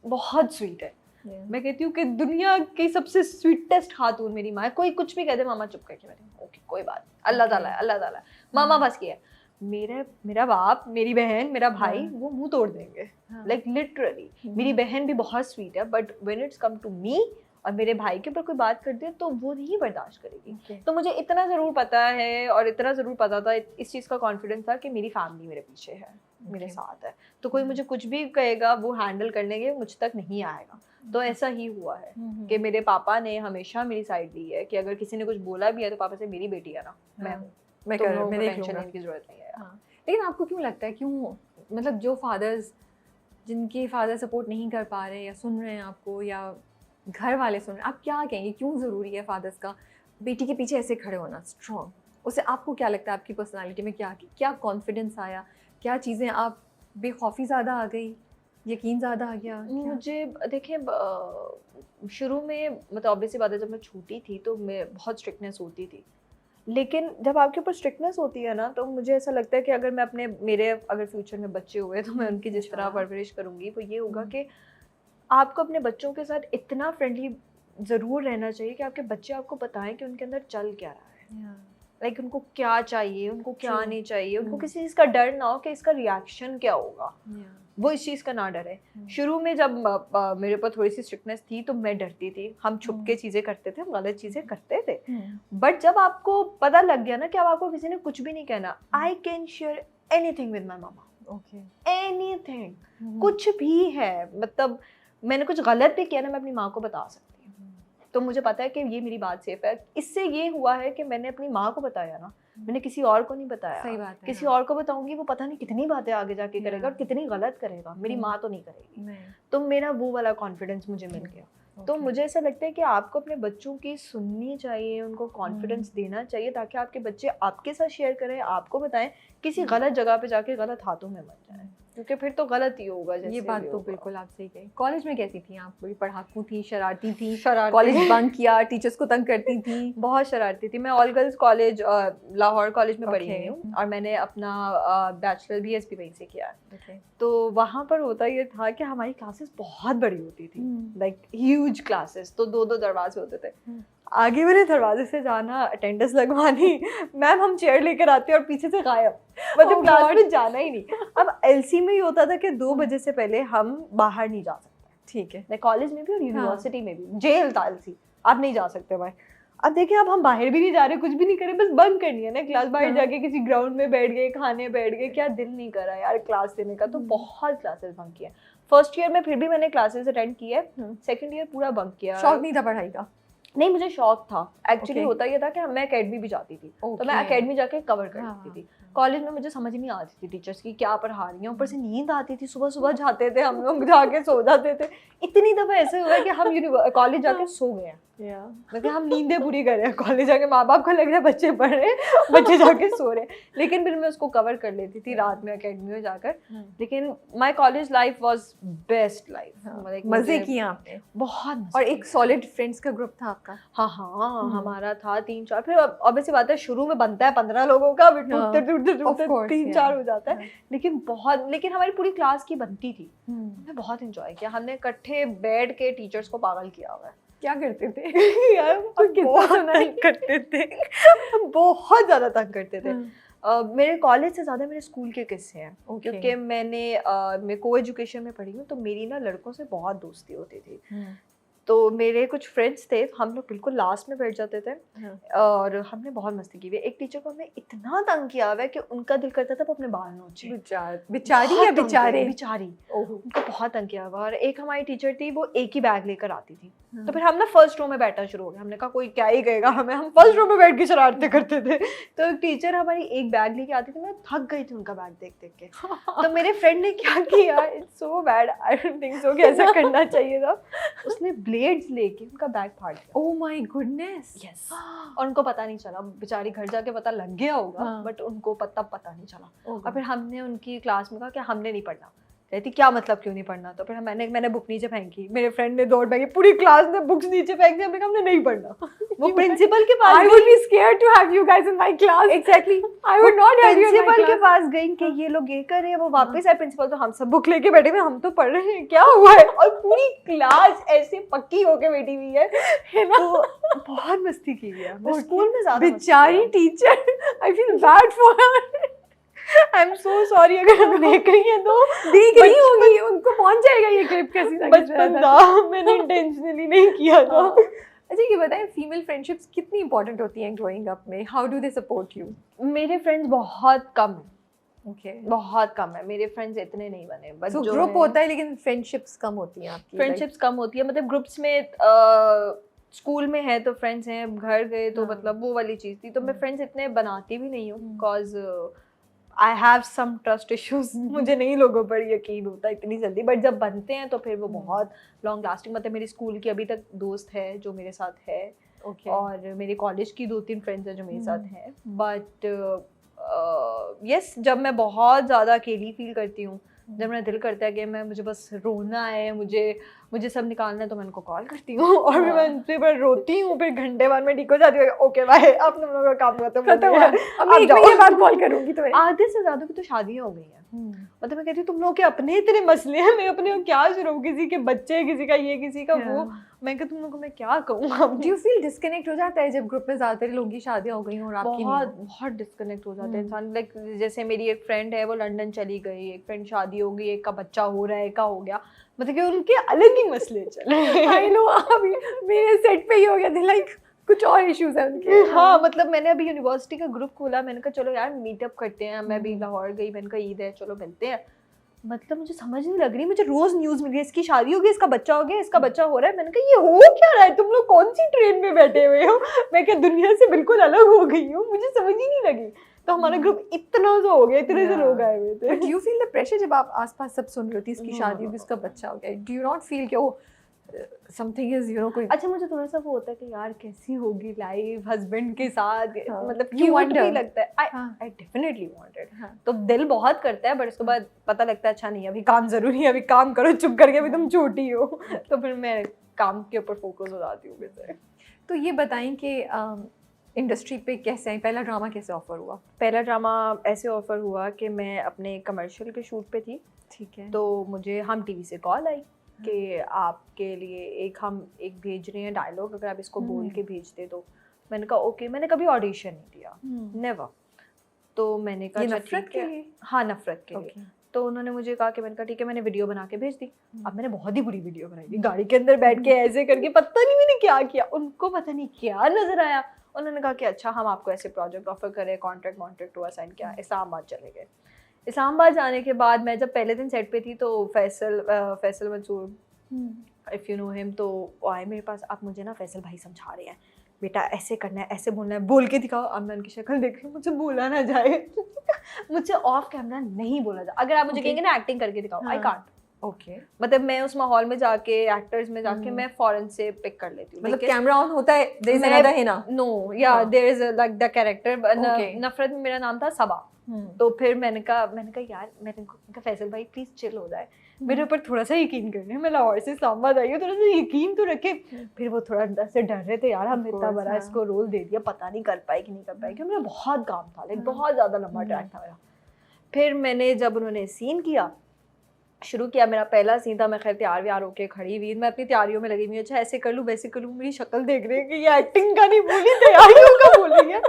बहुत स्वीट है। मैं कहती हूँ कि दुनिया की सबसे स्वीटेस्ट खातून मेरी माँ है। कोई कुछ भी कह दे मामा चुप करके बैठे, ओके कोई बात, अल्लाह ताला है, अल्लाह ताला है, मामा बस किया है। मेरा बाप, मेरी बहन, मेरा भाई वो मुंह तोड़ देंगे, लाइक लिटरली। मेरी बहन भी बहुत स्वीट है, but when it's come to me और मेरे भाई के ऊपर कोई बात कर दे तो वो नहीं बर्दाश्त करेगी। तो मुझे इतना ज़रूर पता है और इतना ज़रूर पता था, इस चीज़ का कॉन्फिडेंस था कि मेरी फैमिली मेरे पीछे है, मेरे साथ है। तो कोई मुझे कुछ भी कहेगा वो हैंडल करने के मुझ तक नहीं आएगा। तो ऐसा ही हुआ है कि मेरे पापा ने हमेशा मेरी साइड ली है कि अगर किसी ने कुछ बोला भी है तो पापा से मेरी बेटी है ना, मैं हूँ, मैं टेंशन लेने की जरूरत नहीं है। लेकिन आपको क्यों लगता है, क्यों मतलब जो फादर्स, जिनके फादर सपोर्ट नहीं कर पा रहे या सुन रहे हैं आपको, या घर वाले सुन रहे हैं, आप क्या कहेंगे क्यों ज़रूरी है फादर्स का बेटी के पीछे ऐसे खड़े होना स्ट्रॉन्ग? उससे आपको क्या लगता है आपकी पर्सनालिटी में क्या कॉन्फिडेंस आया, क्या चीज़ें आप बेखौफी ज़्यादा आ गई, यकीन ज़्यादा आ गया? मुझे देखिए शुरू में मतलब ऑब्वियसली बात है, जब मैं छोटी थी तो मैं बहुत स्ट्रिक्टनेस होती थी, लेकिन जब आपके ऊपर स्ट्रिक्टनेस होती है ना तो मुझे ऐसा लगता है कि अगर मैं मेरे अगर फ्यूचर में बच्चे हुए तो मैं उनकी जिस तरह परवरिश करूँगी वो ये होगा कि आपको अपने बच्चों के साथ इतना फ्रेंडली ज़रूर रहना चाहिए कि आपके बच्चे आपको बताएं कि उनके अंदर चल क्या रहा है, लाइक उनको क्या चाहिए, उनको क्या नहीं चाहिए, उनको किसी चीज़ का डर ना हो कि इसका रिएक्शन क्या होगा, वो इस चीज़ का ना डरे। शुरू में जब मेरे पर थोड़ी सी स्ट्रिक्टनेस थी तो मैं डरती थी, हम छुप के चीज़ें करते थे, हम गलत चीज़ें करते थे। बट जब आपको पता लग गया ना कि अब आपको किसी ने कुछ भी नहीं कहना, I can share anything with my mama, anything, कुछ भी है, मतलब मैंने कुछ गलत भी किया ना मैं अपनी माँ को बता सकती हूँ। तो मुझे पता है कि ये मेरी बात सेफ है। इससे ये हुआ है कि मैंने अपनी माँ को बताया ना, मैंने किसी और को नहीं बताया। सही बात है, किसी और को बताऊंगी वो पता नहीं कितनी बातें आगे जाके करेगा और कितनी गलत करेगा, मेरी माँ तो नहीं करेगी। तो मेरा वो वाला कॉन्फिडेंस मुझे मिल गया। तो मुझे ऐसा लगता है कि आपको अपने बच्चों की सुननी चाहिए, उनको कॉन्फिडेंस देना चाहिए ताकि आपके बच्चे आपके साथ शेयर करें, आपको बताएं, किसी गलत जगह पे जाके गलत हाथों में मत जाए, क्योंकि फिर तो गलत ही होगा। जैसे ये बात तो बिल्कुल आप सही कही। कॉलेज में कैसी थी आप? बड़ी पढ़ाकू थी, शरारती थी, कॉलेज बंक किया, टीचर्स को तंग करती थी? बहुत शरारती थी। मैं all girls college Lahore college में पढ़ी हुई हूँ और मैंने अपना बैचलर BSc वहीं से किया है। तो वहाँ पर होता ये था कि हमारी क्लासेस बहुत बड़ी होती थी, लाइक ह्यूज क्लासेस, तो 2-2 दरवाजे होते थे। आगे वाले दरवाजे से जाना, अटेंडेंस लगवानी, मैम हम चेयर लेकर आते और पीछे से गायब, मतलब क्लास में जाना ही नहीं। अब LC में ही होता था कि 2 बजे से पहले हम बाहर नहीं जा सकते, ठीक है, कॉलेज में भी और यूनिवर्सिटी में भी जेल था LC, आप नहीं जा सकते भाई। अब देखिए अब हम बाहर भी नहीं जा रहे, कुछ भी नहीं करे, बस बंक करनी है ना क्लास, बाहर जाके किसी ग्राउंड में बैठ गए, खाने बैठ गए, क्या दिल नहीं कर रहा यार क्लास देने का। तो बहुत क्लासेस बंक किया। फर्स्ट ईयर में फिर भी मैंने क्लासेस अटेंड की है, सेकंड ईयर पूरा बंक किया। शौक नहीं था पढ़ाई का? नहीं, मुझे शौक था एक्चुअली। होता ये था कि मैं एकेडमी भी जाती थी, तो मैं एकेडमी जाके कवर करती थी। कॉलेज में मुझे समझ नहीं आती थी टीचर्स की क्या पढ़ा रही हैं, ऊपर से नींद आती थी, सुबह सुबह जाते थे हम लोग, जाके सो जाते थे। इतनी दफ़ा ऐसे हुआ है कि हम कॉलेज जाके सो गए हैं, मतलब हम नींदें पूरी कर रहे हैं कॉलेज जाके, माँ बाप को लग रहा है बच्चे पढ़ रहे हैं, बच्चे जाके सो रहे हैं, लेकिन फिर मैं उसको कवर कर लेती थी रात में अकेडमी में जाकर। लेकिन my college life was best life, मजे किए आपने बहुत। और एक सॉलिड फ्रेंड्स का ग्रुप था आपका? हाँ, हमारा था 3-4, फिर ऑब्वियसली बात है शुरू में बनता है 15 लोगों का, फिर टूटते 3-4 हो जाता है, लेकिन हमारी पूरी क्लास की बनती थी। हमने बहुत एंजॉय किया, हमने इकट्ठे बैठ के टीचर्स को पागल किया हुआ है। क्या करते थे यार बहुत तंग करते थे, बहुत ज्यादा तंग करते थे। मेरे कॉलेज से ज्यादा मेरे स्कूल के किस्से हैं, क्योंकि मैं को एजुकेशन में पढ़ी हूँ, तो मेरी ना लड़कों से बहुत दोस्ती होती थी। तो मेरे कुछ फ्रेंड्स थे, हम लोग बिल्कुल लास्ट में बैठ जाते थे, और हमने बहुत मस्ती की हुई है। एक टीचर को हमने इतना तंग किया हुआ है कि उनका दिल करता था वो अपने बाल नोचे। बेचारी या बेचारे? बेचारी, उनको बहुत तंग किया हुआ। और एक हमारी टीचर थी, वो एक ही बैग लेकर आती थी, तो फिर हम ना फर्स्ट रो में बैठना शुरू हो गया। हमने कहा कोई क्या ही कहेगा हमें, हम फर्स्ट रो में बैठ के शरारतें करते थे। तो एक टीचर हमारी एक बैग लेके आती थी, मैं थक गई थी उनका बैग देख देख के। तो मेरे फ्रेंड ने क्या किया, it's so bad, I don't think so कि ऐसा करना चाहिए था, उसने ब्लेड्स लेके उनका बैग फाड़ दिया। Oh my goodness. यस। और उनको पता नहीं चला, बेचारी घर जाके पता लग गया होगा, बट उनको पता नहीं चला। और फिर हमने उनकी क्लास में कहा कि हमने नहीं पढ़ना। कहती क्या मतलब क्यों नहीं पढ़ना? तो फिर मैंने बुक नीचे फेंकी, मेरे फ्रेंड ने दौड़ फेंकी, पूरी क्लास ने बुक्स नीचे फेंक दी। हमने कहा हमने नहीं पढ़ना। वो प्रिंसिपल के पास, I would be scared to have you guys in my class. Exactly. I would not have you in my principal के class. पास गई कि ये लोग ये कर रहे हैं, वो वापस आए प्रिंसिपल, तो हम सब बुक लेके बैठे हुए, हम तो पढ़ रहे हैं, क्या हुआ है? और पूरी क्लास ऐसे पक्की होके बैठी हुई है ना। तो बहुत मस्ती की है स्कूल में, ज्यादा बेचारी teacher, I feel bad for her. I am so sorry अगर हम देख रही हैं तो। देख रही होगी, उनको पहुंच जाएगा ये क्लिप कैसी ना बचपन था, मैंने इंटेंशनली नहीं किया था। अच्छा ये बताएं, फीमेल फ्रेंडशिप्स कितनी इंपॉर्टेंट होती हैं ग्रोइंग अप में? How do they support you? मेरे फ्रेंड्स बहुत कम है। ओके, बहुत कम है, मेरे फ्रेंड्स इतने नहीं बने। बट जो ग्रुप होता है लेकिन फ्रेंडशिप्स कम होती हैं आपकी? फ्रेंडशिप्स कम होती है, मतलब ग्रुप्स में स्कूल में है तो फ्रेंड्स हैं, घर गए तो मतलब वो वाली चीज़ थी। तो मैं फ्रेंड्स इतने बनाती भी नहीं हूँ, because I have some trust issues. मुझे नहीं लोगों पर यकीन होता इतनी जल्दी, बट जब बनते हैं तो फिर वो बहुत लॉन्ग लास्टिंग। मतलब मेरी स्कूल की अभी तक दोस्त है जो मेरे साथ है, और मेरे कॉलेज की 2-3 फ्रेंड्स हैं जो मेरे साथ हैं। बट यस, जब मैं बहुत ज़्यादा अकेली फील करती हूँ, जब मेरा दिल करता है कि मुझे बस रोना है, मुझे सब निकालना है, तो मैं उनको कॉल करती हूँ और फिर मैं उनसे पर रोती हूँ। फिर घंटे बाद में ठीक हो जाती हूँ, ओके बाय, अब तुम लोगों का काम खत्म हो गया, अब एक महीने बाद कॉल करूँगी तुम्हें। आधे से ज़्यादा की तो शादियाँ हो गई हैं। मतलब मैं कहती हूँ तुम लोग के अपने इतने मसले हैं, मैं अपने क्या शुरू, किसी के बच्चे, किसी का ये, किसी का वो, मैं कहती हूँ तुम लोगों को मैं क्या कहूँ। डू यू फील डिस्कनेक्ट हो जाता है जब ग्रुप में ज़्यादातर लोगों की शादियाँ हो गई और आपकी नहीं? बहुत डिस्कनेक्ट हो जाता है इंसान। लाइक जैसे मेरी एक फ्रेंड है, वो लंदन चली गई, एक फ्रेंड शादी हो गई, एक का बच्चा हो रहा है, एक का हो गया, मतलब कि उनके अलग ही मसले चल रहे हैं। आई नो, अभी मेरे सेट पे ही हो गया था, लाइक कुछ और इश्यूज हैं उनके। हाँ, मतलब मैंने अभी यूनिवर्सिटी का ग्रुप खोला, मैंने कहा चलो यार मीटअप करते हैं। मैं भी लाहौर गई, मैंने कहा ईद है चलो मिलते हैं। मतलब मुझे समझ नहीं लग रही, मुझे रोज न्यूज मिल रही है इसकी शादी हो गई, इसका बच्चा हो गया, इसका बच्चा हो रहा है। मैंने कहा ये हो क्या रहा है, तुम लोग कौन सी ट्रेन में बैठे हुए हो? मैं क्या दुनिया से बिल्कुल अलग हो गई हूँ? मुझे समझ ही नहीं लगी। तो हमारा ग्रुप इतना सा हो गया, इतने से लोग आए हुए थे। Do you feel the pressure जब आप आसपास सब सुन रही होती इसकी शादी होगी, इसका बच्चा हो गया? डू यू नॉट फील कि वो समथिंग इज कोई? अच्छा, मुझे थोड़ा सा वो होता है कि यार कैसी होगी लाइफ हस्बैंड के साथ, मतलब You wonder. भी लगता है। I definitely wanted. तो दिल बहुत करता है, बट उसके बाद पता लगता है अच्छा नहीं, अभी काम जरूरी है, अभी काम करो चुप करके, अभी तुम छोटी हो। तो फिर मैं काम के ऊपर फोकस हो जाती हूँ वैसे। तो ये बताएं कि इंडस्ट्री पे कैसे आई? पहला ड्रामा कैसे ऑफर हुआ? पहला ड्रामा ऐसे ऑफर हुआ कि मैं अपने कमर्शियल के शूट पे थी, ठीक है, तो मुझे हम टीवी से कॉल आई कि आपके लिए हम एक भेज रहे हैं डायलॉग, अगर आप इसको बोल के भेज दे तो। मैंने कहा ओके। मैंने कभी ऑडिशन नहीं दिया, नेवर। तो मैंने कहा नफरत के लिए? हाँ, नफरत के लिए। तो उन्होंने मुझे कहा कि, मैंने कहा ठीक है, मैंने वीडियो बना के भेज दी। अब मैंने बहुत ही बुरी वीडियो बनाई थी, गाड़ी के अंदर बैठ के ऐसे करके, पता नहीं मैंने क्या किया, उनको पता नहीं क्या नजर आया। उन्होंने कहा कि अच्छा हम आपको ऐसे प्रोजेक्ट ऑफर करें, कॉन्ट्रैक्ट हुआ साइन किया, इस्लामाबाद चले गए। इस्लामाबाद जाने के बाद मैं जब पहले दिन सेट पे थी, तो Faisal Mansoor, if you know him, तो आए मेरे पास। अब मुझे ना फैसल भाई समझा रहे हैं बेटा ऐसे करना है, ऐसे बोलना है, बोल के दिखाओ। अब मैं उनकी शक्ल देख रही हूँ, मुझे बोला ना जाए मुझसे ऑफ कैमरा नहीं बोला जाए। अगर आप मुझे कहेंगे ना एक्टिंग करके दिखाओ, आई कांट। ओके, मतलब मैं उस माहौल में जाके, एक्टर्स में जाके मैं फॉरन से पिक कर लेती हूँ। मतलब कैमरा ऑन होता है, there is another Hina. No, yeah there is like the character. Okay. नफरत में मेरा नाम था सबा। तो फिर मैंने कहा यार, मैंने कहा फैसल भाई प्लीज चिल हो जाए, मेरे ऊपर थोड़ा सा यकीन करने, मैं लाहौर से इस्लामाबाद आई हूँ, थोड़ा सा यकीन तो रखे। फिर वो थोड़ा अंदर से डर रहे थे, यार हमने इतना बड़ा इसको रोल दे दिया, पता नहीं कर पाए कि नहीं कर पाए, क्योंकि मेरा बहुत काम था, लाइक बहुत ज़्यादा लंबा ट्रैक था मेरा। फिर मैंने जब उन्होंने सीन किया, शुरू किया, मेरा पहला सीन था, मैं खैर तैयार व्यार होके खड़ी हुई, मैं अपनी तैयारियों में लगी हुई, अच्छा ऐसे कर लूँ वैसे कर लूँ, मेरी शक्ल देख रहे हैं कि ये एक्टिंग का नहीं बोली, तैयारियों का बोली है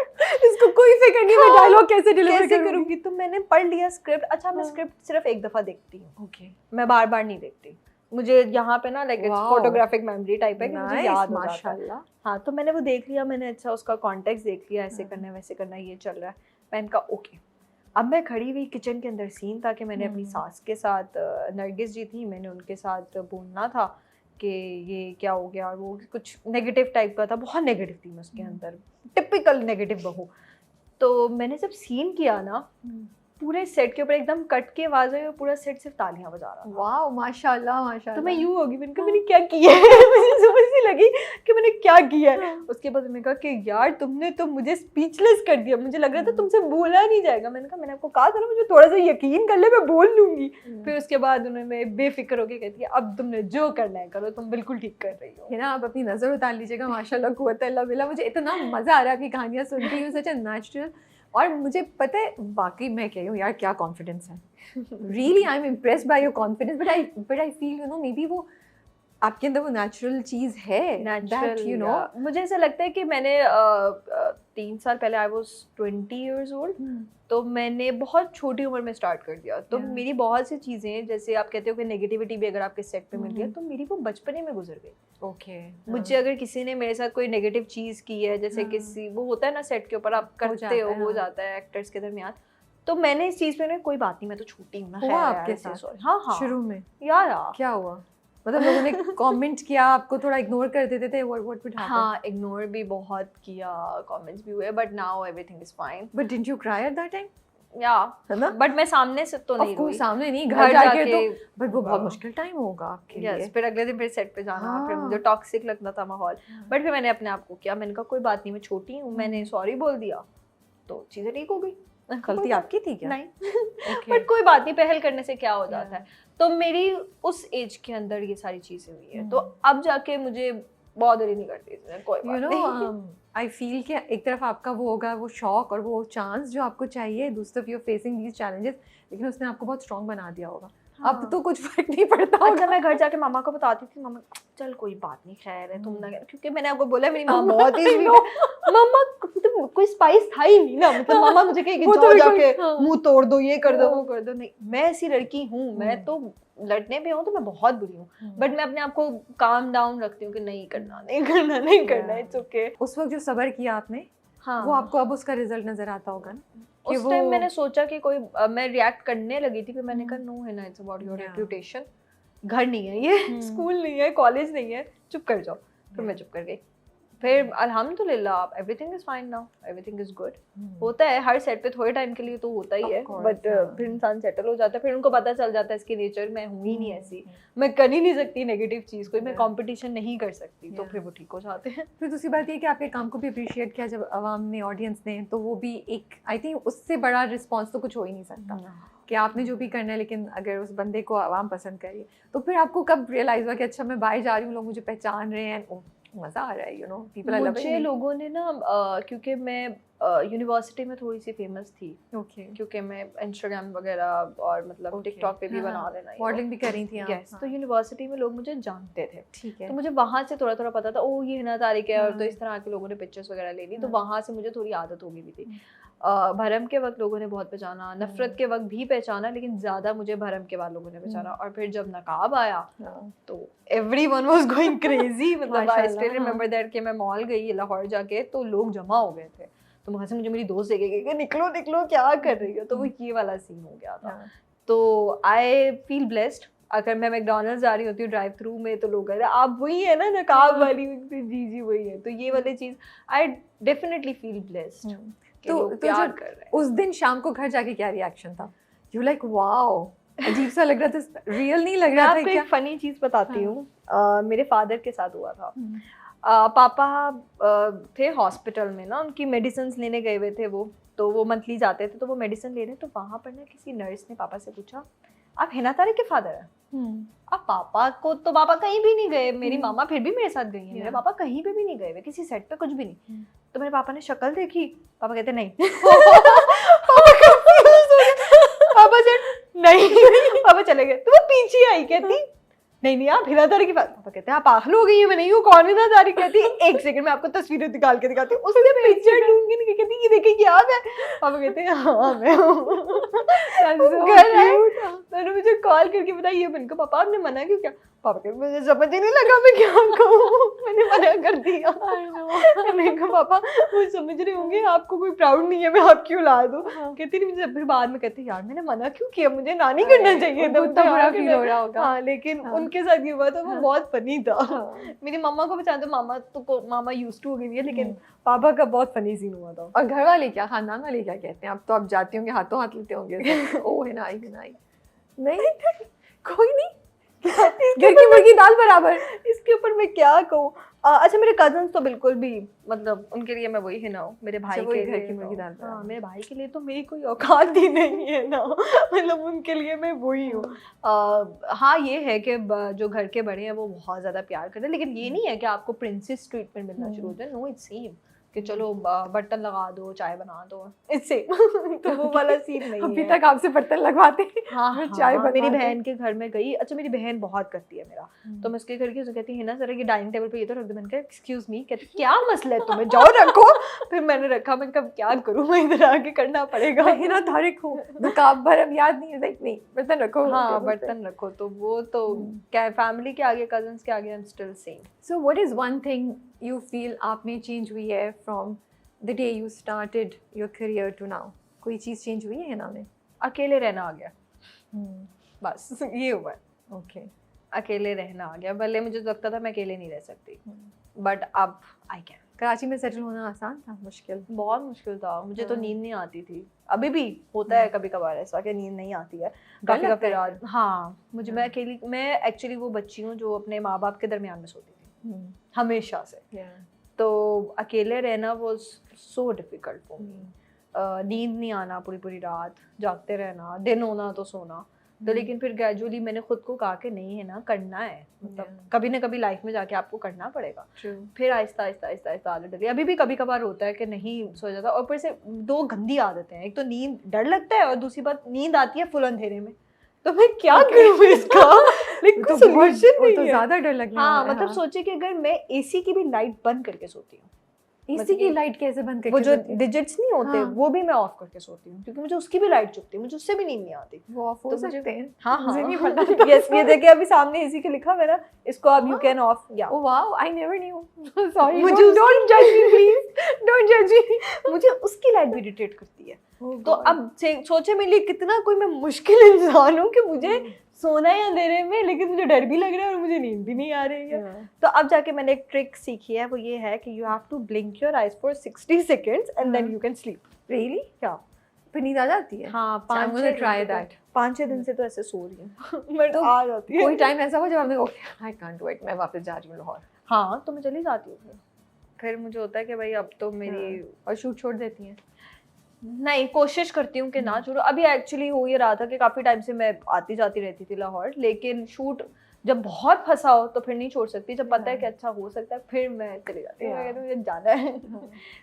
इसको कोई फिक्र नहीं, मैं डायलॉग कैसे डिलीवर करूँगी। तो मैंने पढ़ लिया स्क्रिप्ट। अच्छा, मैं स्क्रिप्ट सिर्फ एक दफ़ा देखती हूँ, ओके, मैं बार बार नहीं देखती। मुझे यहाँ पे ना लाइक फोटोग्राफिक मेमोरी टाइप है कि मुझे याद हो जाता है। हाँ, तो मैंने वो देख लिया, मैंने अच्छा उसका कॉन्टेक्स्ट देख लिया, ऐसे करना है वैसे करना है, ये चल रहा है। मैंने कहा ओके। अब मैं खड़ी हुई किचन के अंदर, सीन था कि मैंने अपनी सास के साथ, नरगिस जी थी, मैंने उनके साथ बोलना था कि ये क्या हो गया, और वो कुछ नेगेटिव टाइप का था, बहुत नेगेटिव थी मैं उसके अंदर, टिपिकल नेगेटिव बहू। तो मैंने जब सीन किया ना, पूरे सेट के ऊपर एकदम कट के आवाज आई और पूरा सेट सिर्फ तालियां बजा रहा था। वाओ, माशाल्लाह माशाल्लाह। तो मैं यूं होगी, मैंने कहा मैंने क्या किया है मुझे समझ नहीं लगी कि मैंने क्या किया है। उसके बाद मैंने कहा कि यार तुमने तो मुझे स्पीचलेस कर दिया, मुझे लग रहा था तुमसे बोला नहीं जाएगा। मैंने कहा मैंने आपको कहा था ना, मुझे थोड़ा सा यकीन कर ले, मैं बोल लूंगी। फिर उसके बाद उन्होंने बेफिक्र होकर कहती है अब तुमने जो करना है करो, तुम बिल्कुल ठीक कर रही हो। है ना, आप अपनी नजर उतार लीजिएगा, माशाल्लाह कुव्वत अल्लाह बिल्ला। मुझे इतना मजा आ रहा है आपकी कहानियां सुन के, यू सच अ नेचुरल। और मुझे पता है वाकई मैं कह रही हूँ यार, क्या कॉन्फिडेंस है, really I am impressed by your confidence, but I feel you know may be वो आपके अंदर वो नेचुरल चीज़ है, नेचुरल, यू नो। मुझे ऐसा लगता है कि मैंने 3 साल पहले, आई वाज 20 years old, तो मैंने बहुत छोटी उम्र में स्टार्ट कर दिया। तो मेरी बहुत सी चीज़ें, जैसे आप कहते हो कि नेगेटिविटी भी अगर आपके सेट पे मिल गई है, तो मेरी वो बचपने में गुजर गई। ओके, मुझे अगर किसी ने मेरे साथ कोई नेगेटिव चीज़ की है, जैसे किसी वो होता है ना सेट के ऊपर आप करते हो जाता है एक्टर्स के दरमियान, तो मैंने इस चीज़ पे कोई बात नहीं, मैं तो छोटी हूँ ना, हुआ आपके साथ? हाँ शुरू में यार क्या हुआ, मतलब लोगों ने कमेंट किया, आपको थोड़ा इग्नोर कर देते थे, व्हाट वुड हैपन? हाँ, इग्नोर भी बहुत किया, कमेंट्स भी हुए, but now everything is fine. But didn't you cry at that time? या, है ना, बट मैं सामने से तो नहीं रोई, सामने नहीं, घर जाके तो, बट वो बहुत मुश्किल टाइम होगा आपके लिए। फिर अगले दिन फिर सेट पे जाना, फिर मुझे टॉक्सिक लगता था माहौल, बट फिर मैंने अपने आप को किया, मैंने कहा कोई बात नहीं, मैं छोटी हूँ, मैंने सॉरी बोल दिया तो चीजें ठीक हो गई। गलती आपकी थी क्या? नहीं बट कोई बात नहीं, पहल करने से क्या हो जाता है। तो मेरी उस एज के अंदर ये सारी चीजें हुई है, तो अब जाके मुझे बॉदर ही नहीं करती, कोई बात नहीं। आई फील कि एक तरफ आपका वो होगा, वो शौक और वो चांस जो आपको चाहिए, दूसरी तरफ you are facing these challenges, लेकिन उसने आपको बहुत स्ट्रॉन्ग बना दिया होगा। हाँ। अब तो कुछ फर्क नहीं पड़ता। अच्छा, मैं घर जाके मामा को बताती थी, मामा चल कोई बात नहीं, खैर है, तुम ना, क्योंकि मैंने आपको बोला मेरी माँ बहुत ही मामा तो कोई स्पाइस था ही नहीं ना, मतलब मामा मुझे कहे जाओ जाके मुंह तोड़ दो, ये कर दो वो कर दो, नहीं, मैं ऐसी लड़की हूँ, मैं तो लड़ने पे हूँ तो मैं बहुत बुरी हूँ, बट मैं अपने आप को काम डाउन रखती हूँ कि नहीं करना इट्स ओके। उस वक्त जो सब्र किया आपने, हाँ, वो आपको अब उसका रिजल्ट नजर आता होगा ना। उस टाइम मैंने सोचा कि कोई मैं रिएक्ट करने लगी थी, फिर मैंने कहा नो है ना, इट्स अबाउट योर रेपुटेशन, घर नहीं है ये, स्कूल नहीं है, कॉलेज नहीं है, चुप कर जाओ। फिर मैं चुप कर गई। फिर अल्हम्दुलिल्लाह everything is fine now, everything is good. होता है हर सेट पे थोड़े टाइम के लिए तो होता ही है, बट फिर इंसान सेटल हो जाता है, फिर उनको पता चल जाता है इसकी नेचर में हूँ ही नहीं ऐसी, मैं कर ही नहीं सकती नेगेटिव चीज़ कोई, मैं कंपटीशन नहीं कर सकती, तो फिर वो ठीक हो जाते हैं। फिर दूसरी बात ये कि आपके काम को भी अप्रिशिएट किया जब आवाम ने, ऑडियंस ने, तो वो भी एक, आई थिंक उससे बड़ा रिस्पॉन्स तो कुछ हो ही नहीं सकता कि आपने जो भी करना है, लेकिन अगर उस बंदे को आवाम पसंद करिए। तो फिर आपको कब रियलाइज हुआ कि अच्छा मैं बाहर जा रही हूँ, लोग मुझे पहचान रहे हैं, मज़ा आ रहा है, you know, people are loving me. मुझे लोगों ने ना, क्योंकि मैं यूनिवर्सिटी में थोड़ी सी फेमस थी, क्योंकि मैं इंस्टाग्राम वगैरह और मतलब टिकटॉक पे भी बना लेना, मॉडलिंग भी कर रही थी आप। तो यूनिवर्सिटी में लोग मुझे जानते थे, ठीक है, तो मुझे वहाँ से थोड़ा थोड़ा पता था, ओ ये हिना तारिक है, और तो इस तरह के लोगों ने पिक्चर्स वगैरह ले ली, तो वहाँ से मुझे थोड़ी आदत हो गई भी थी। भरम के वक्त लोगों ने बहुत पहचाना, नफरत के वक्त भी पहचाना, लेकिन ज़्यादा मुझे भरम के बाद लोगों ने पहचाना। और फिर जब नकाब आया तो everyone was going crazy, मतलब I still remember that कि मैं मॉल गई लाहौर जाके, तो लोग जमा हो गए थे, तो वहाँ से मुझे मेरी दोस्त देखे कि निकलो निकलो क्या कर रही हो, तो वो ये वाला सीन हो गया था। तो आई फील ब्लेस्ड अगर मैं मैकडॉनल्ड्स जा रही होती हूँ ड्राइव थ्रू में तो लोग कहते हैं आप वही है ना नकाब वाली, जी वही है। तो ये वाली चीज़ आई डेफिनेटली फील ब्लेस्ड कि लोग प्यार कर रहे हैं। उस दिन शाम को घर जाके क्या रिएक्शन था? यू लाइक वाओ, अजीब सा लग रहा था, रियल नहीं लग रहा था क्या? मैं आपको एक फनी चीज़ बताती हूँ। मेरे फादर के साथ हुआ था। पापा थे हॉस्पिटल में ना, उनकी मेडिसिन लेने गए हुए थे वो, तो वो मंथली जाते थे, तो वो मेडिसिन ले रहे, तो वहाँ पर ना किसी नर्स ने पापा से पूछा आप हिना तारिक के फादर हैं? अब पापा को तो पापा कहीं भी नहीं गए, मेरी मामा फिर भी मेरे साथ गई है, मेरे पापा कहीं पे भी नहीं गए हुए, किसी सेट पे कुछ भी नहीं। तो मेरे पापा ने शक्ल देखी, पापा कहते नहीं। पापा सेड नहीं, पापा चले गए। तो वो पीछे आई कहती नहीं आप हिना तारिक की बात, पापा कहते हैं आप पागल हो गई है, मैं नहीं हूँ, कौन हिना तारिक? कहती एक सेकंड में आपको तस्वीरें निकाल के दिखाती हूँ। उसने पिक्चर ढूंढ के कहती ये देखिए क्या है? पापा कहते हैं हाँ मैं हूँ। घर आए, मैंने मुझे कॉल करके बताया ये, मैंने कहा पापा आपने मना क्यों किया? पापा कहते मुझे समझ ही नहीं लगा मैं क्या कहूँ, मैंने मना कर दिया। मैंने कहा पापा वो समझ रहे होंगे आपको कोई प्राउड नहीं है, मैं आपकी औलाद हूँ। कहती नहीं, मुझे फिर बाद में कहती यार मैंने मना क्यों किया, मुझे ना नहीं करना चाहिए था, उतना बुरा फील हो रहा होगा। हाँ, लेकिन उनके साथ ये हुआ था, वो बहुत फनी था। मेरी मम्मा को बचा दो, मामा यूज्ड टू हो गई है, लेकिन पापा का बहुत फनी सीन हुआ था। और घर वाले क्या, खानदान वाले क्या कहते हैं? अब तो आप जाती होंगे हाथों हाथ लेते होंगे, ओ हिनाई हिनाई नहीं कोई नहीं, घर की मुर्गी दाल बराबर। इसके ऊपर मैं क्या कहूँ? अच्छा मेरे कजन्स तो बिल्कुल भी, मतलब उनके लिए मैं वही हिना हूँ, मेरे भाई के लिए घर की मुर्गी दाल बराबर। हाँ, मेरे भाई के लिए तो मेरी कोई औकात ही नहीं है ना, मतलब उनके लिए मैं वही हूँ। हाँ ये है कि जो घर के बड़े हैं वो बहुत ज़्यादा प्यार करते हैं, लेकिन ये नहीं है कि आपको प्रिंसेस ट्रीटमेंट मिलना शुरू हो जाए। नो इट्स सेम कि चलो बर्तन लगा दो, चाय बना दो, इससे तो वो वाला सीन नहीं है। अभी तक आपसे बर्तन लगवाते हैं? हाँ, चाय हाँ, मेरी बहन के घर में गई। अच्छा मेरी बहन बहुत करती है मेरा, तो मैं उसके घर की, कहती है ना सर ये डाइनिंग टेबल पे ये तो रख दो। मैंने कहा एक्सक्यूज मी, कहती क्या मसला है तुम्हें, जाओ रखो। फिर मैंने रखा, मैंने कहा क्या करूँ, मैं इधर आके करना पड़ेगा। हिना तारिक हूँ, नकाब भर अब याद नहीं है, नहीं बर्तन रखो। हाँ बर्तन रखो, तो वो तो क्या फैमिली के आगे, कजन्स के आगे I am still same. So what is one thing you feel आप में चेंज हुई है from the day you started your career to now? कोई चीज़ चेंज हुई है हिना में? अकेले रहना आ गया, बस ये हुआ है। ओके, अकेले रहना आ गया। भले मुझे लगता था मैं अकेले नहीं रह सकती, बट अब आई कैन। कराची में सेटल होना आसान था, मुश्किल? बहुत मुश्किल था, मुझे तो नींद नहीं आती थी। अभी भी होता है कभी कभार ऐसा कि नींद नहीं आती है काफी काफी रात। हाँ मुझे, मैं अकेली, मैं एक्चुअली वो बच्ची हूँ जो अपने माँ बाप के दरमियान में सोती थी हमेशा से। तो अकेले रहना was so difficult for me. नींद नहीं आना, पूरी पूरी रात जागते रहना, दिन होना तो सोना। तो लेकिन फिर ग्रेजुअली मैंने खुद को कहा कि नहीं है ना, करना है, मतलब कभी ना कभी लाइफ में जाके आपको करना पड़ेगा। फिर आहिस्ता आहिस्ता आहिस्ता आहिस्ता आदत डली। अभी भी कभी कभार होता है कि नहीं सो जाता, और फिर से दो गंदी आदतें हैं, एक तो नींद डर लगता है और दूसरी बात नींद आती है फुल अंधेरे में। तो मैं क्या करूँ इसका, लेकिन कोई सॉल्यूशन नहीं है। तो ज़्यादा डर लगने हाँ मतलब सोचिए कि अगर मैं एसी की भी लाइट बंद करके सोती हूँ, एसी की लाइट कैसे बंद करके? वो जो डिजिट्स नहीं होते वो भी मैं ऑफ करके सोती हूँ, क्योंकि मुझे उसकी भी लाइट चुभती है, मुझे उससे भी नींद नहीं आती। वो ऑफ हो सकते हैं? हाँ हाँ नहीं पता। यस ये देखिए अभी सामने एसी के लिखा है ना, इसको आप you can off. Yeah oh wow, I never knew, sorry, मुझे डोंट जज मी प्लीज, डोंट जज मी। मुझे उसकी लाइट भी इरिटेट करती है। तो अब सोचे मेरे लिए कितना कोई मैं मुश्किल इंसान हूँ कि मुझे सोना है अंधेरे में, लेकिन मुझे डर भी लग रहा है और मुझे नींद भी नहीं आ रही है। तो अब जाके मैंने एक ट्रिक सीखी है, वो ये है कि you have to blink your eyes for 60 seconds and then you can sleep. Really? क्या फिर नींद आ जाती है? हाँ, 5-6 दिन से तो ऐसे सो रही हूँ बट आ जाती है। कोई टाइम ऐसा हुआ जब आपने okay I can't do it, मैं वापस जा रही हूँ लाहौर? हाँ तो मैं चली जाती हूँ, फिर मुझे होता है कि भाई अब तो मेरी। और शूट छोड़ देती हैं? नहीं, कोशिश करती हूँ कि ना छोड़ो। अभी एक्चुअली हो ये रहा था कि काफ़ी टाइम से मैं आती जाती रहती थी लाहौर, लेकिन शूट जब बहुत फंसा हो तो फिर नहीं छोड़ सकती। जब पता है कि अच्छा हो सकता है फिर मैं चली जाती हूँ, मैं कहती हूँ मुझे जाना है।